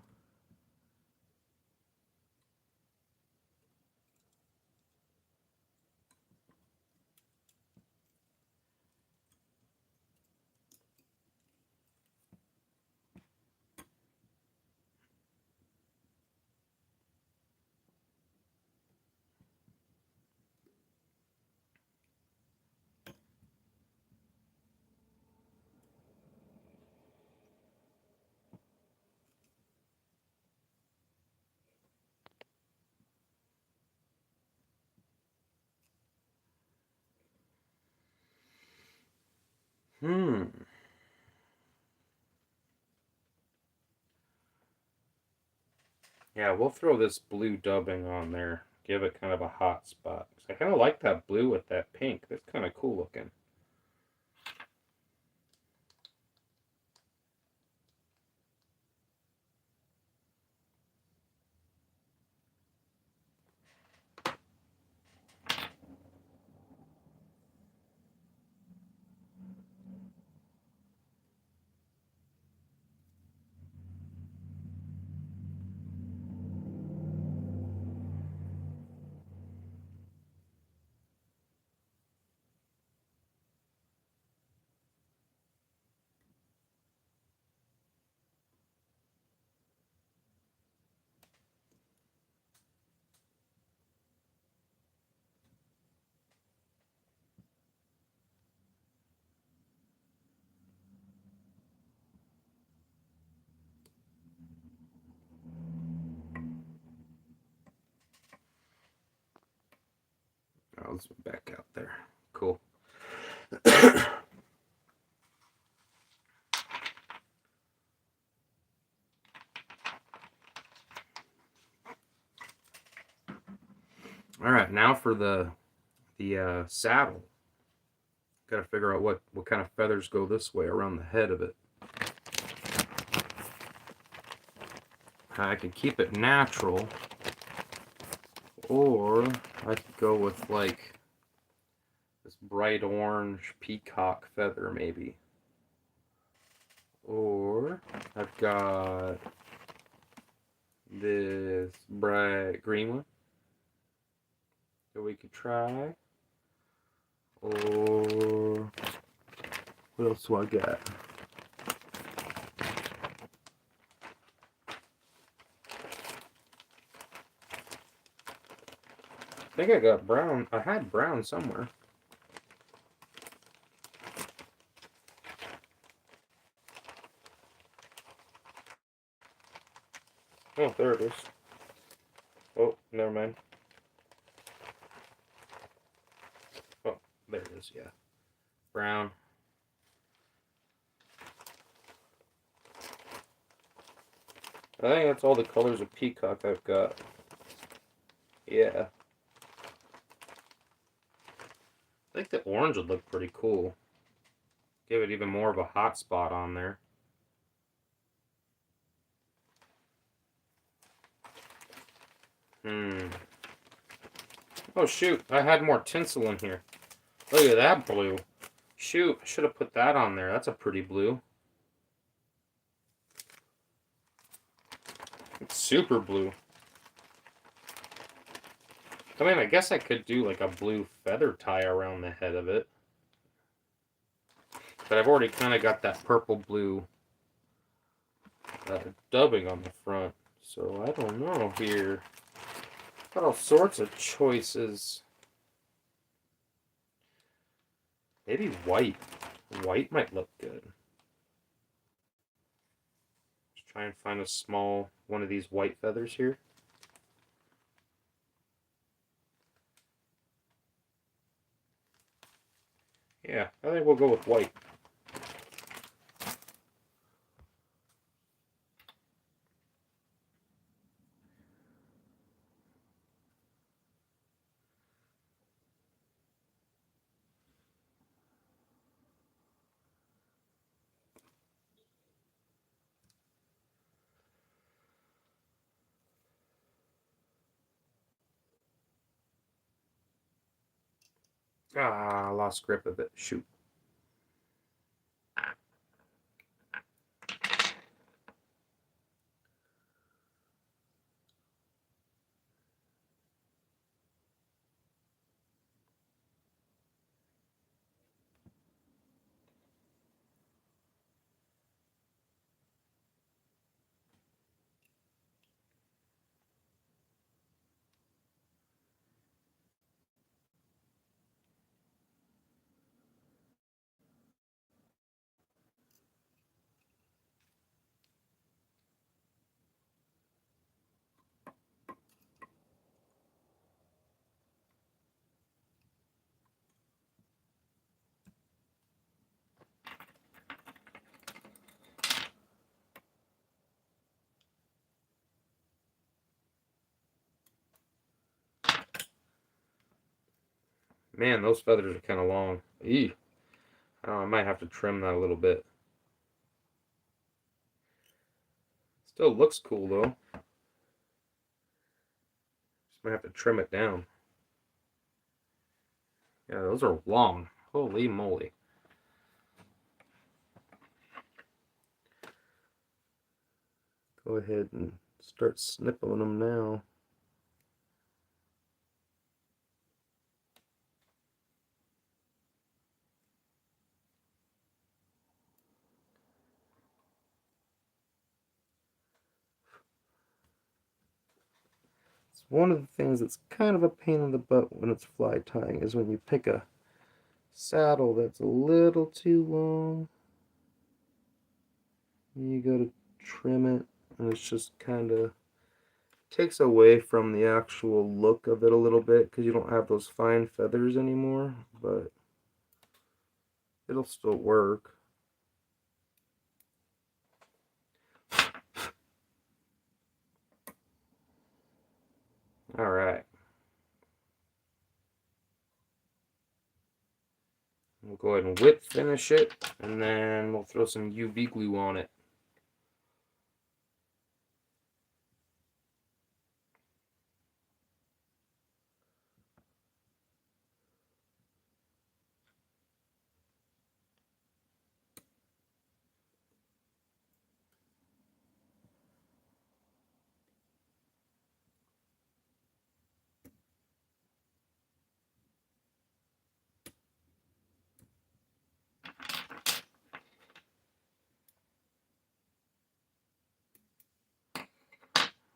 S1: Yeah, we'll throw this blue dubbing on there. Give it kind of a hot spot. I kind of like that blue with that pink. That's kind of cool looking. let's back out there. Cool. All right, now for the saddle. Got to figure out what kind of feathers go this way around the head of it. I could keep it natural, or I could go with like this bright orange peacock feather maybe. Or I've got this bright green one that we could try. Or what else do I got? I think I got brown. I had brown somewhere. Oh, there it is. Oh, never mind. Oh, there it is, yeah. Brown. I think that's all the colors of peacock I've got. Yeah. I think the orange would look pretty cool. Give it even more of a hot spot on there. Oh shoot, I had more tinsel in here. Look at that blue. Shoot, I should have put that on there. That's a pretty blue. It's super blue. I mean, I guess I could do like a blue feather tie around the head of it. But I've already kind of got that purple-blue dubbing on the front. So I don't know here. Got all sorts of choices. Maybe white. White might look good. Just try and find a small one of these white feathers here. Yeah, I think we'll go with white. Ah, I lost grip of it. Shoot. Man, those feathers are kind of long. Eee. I don't know, I might have to trim that a little bit. Still looks cool though. Just might have to trim it down. Yeah, those are long. Holy moly. Go ahead and start snipping them now. It's one of the things that's kind of a pain in the butt when it's fly tying is when you pick a saddle that's a little too long. You go to trim it, and it's just kind of Takes away from the actual look of it a little bit because you don't have those fine feathers anymore, but it'll still work. All right. We'll go ahead and whip finish it, and then we'll throw some UV glue on it.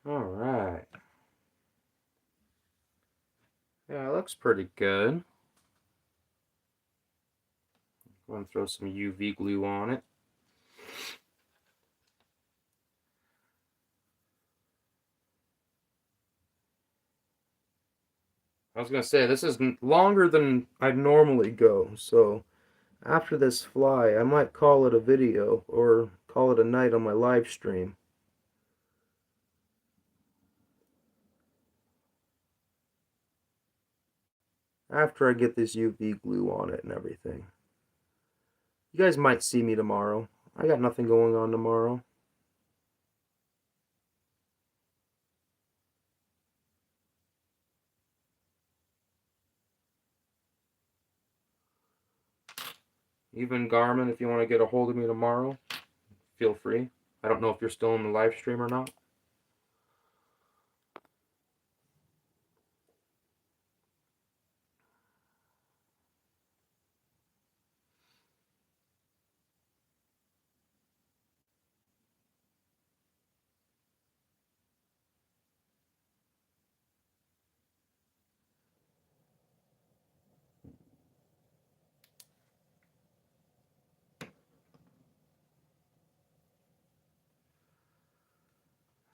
S1: All right. Yeah, it looks pretty good. Go and throw some UV glue on it. I was going to say, this is longer than I'd normally go, so after this fly, I might call it a video or call it a night on my live stream. After I get this UV glue on it and everything. You guys might see me tomorrow. I got nothing going on tomorrow. Even Garmin, if you want to get a hold of me tomorrow, feel free. I don't know if you're still in the live stream or not.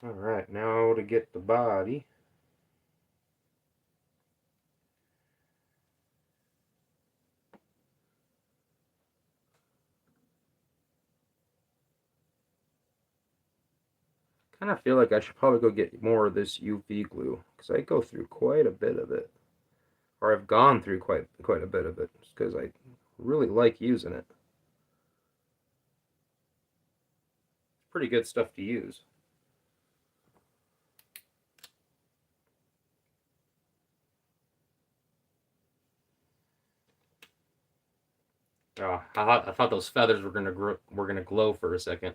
S1: Alright, now to get the body. Kind of feel like I should probably go get more of this UV glue because I go through quite a bit of it, or I've gone through quite a bit of it because I really like using it. It's pretty good stuff to use. Oh, I thought those feathers were gonna glow for a second.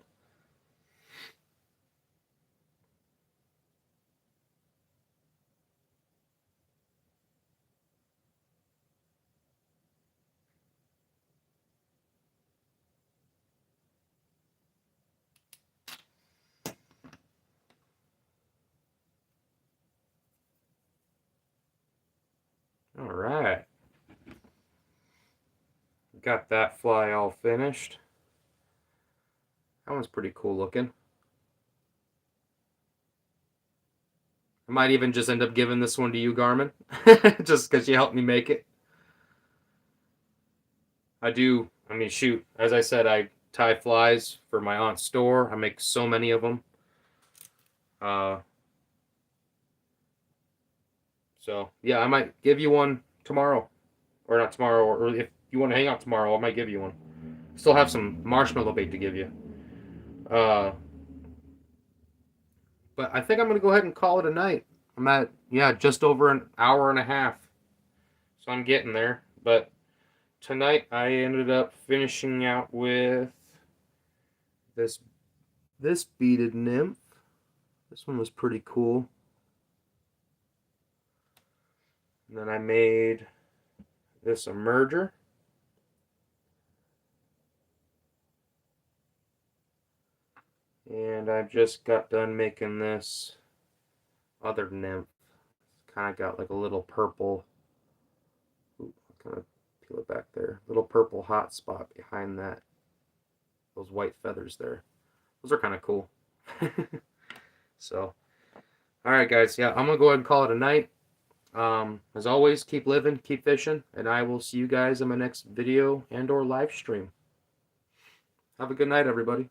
S1: All right, got that fly all finished. That one's pretty cool looking. I might even just end up giving this one to you, Garmin, just because you helped me make it. I do. I mean, shoot. As I said, I tie flies for my aunt's store. I make so many of them. So yeah, I might give you one tomorrow, or not tomorrow, or if you want to hang out tomorrow, I might give you one. Still have some marshmallow bait to give you. Uh, but I think I'm gonna go ahead and call it a night. I'm at just over an hour and a half, so I'm getting there. But tonight I ended up finishing out with this beaded nymph. This one was pretty cool. And then I made this emerger. And I just got done making this other nymph. It's kind of got like a little purple, ooh, kind of peel it back there, little purple hot spot behind that, those white feathers there. Those are kind of cool. So All right, guys. Yeah, I'm gonna go ahead and call it a night. As always, keep living, keep fishing, and I will see you guys in my next video and or live stream. Have a good night, everybody.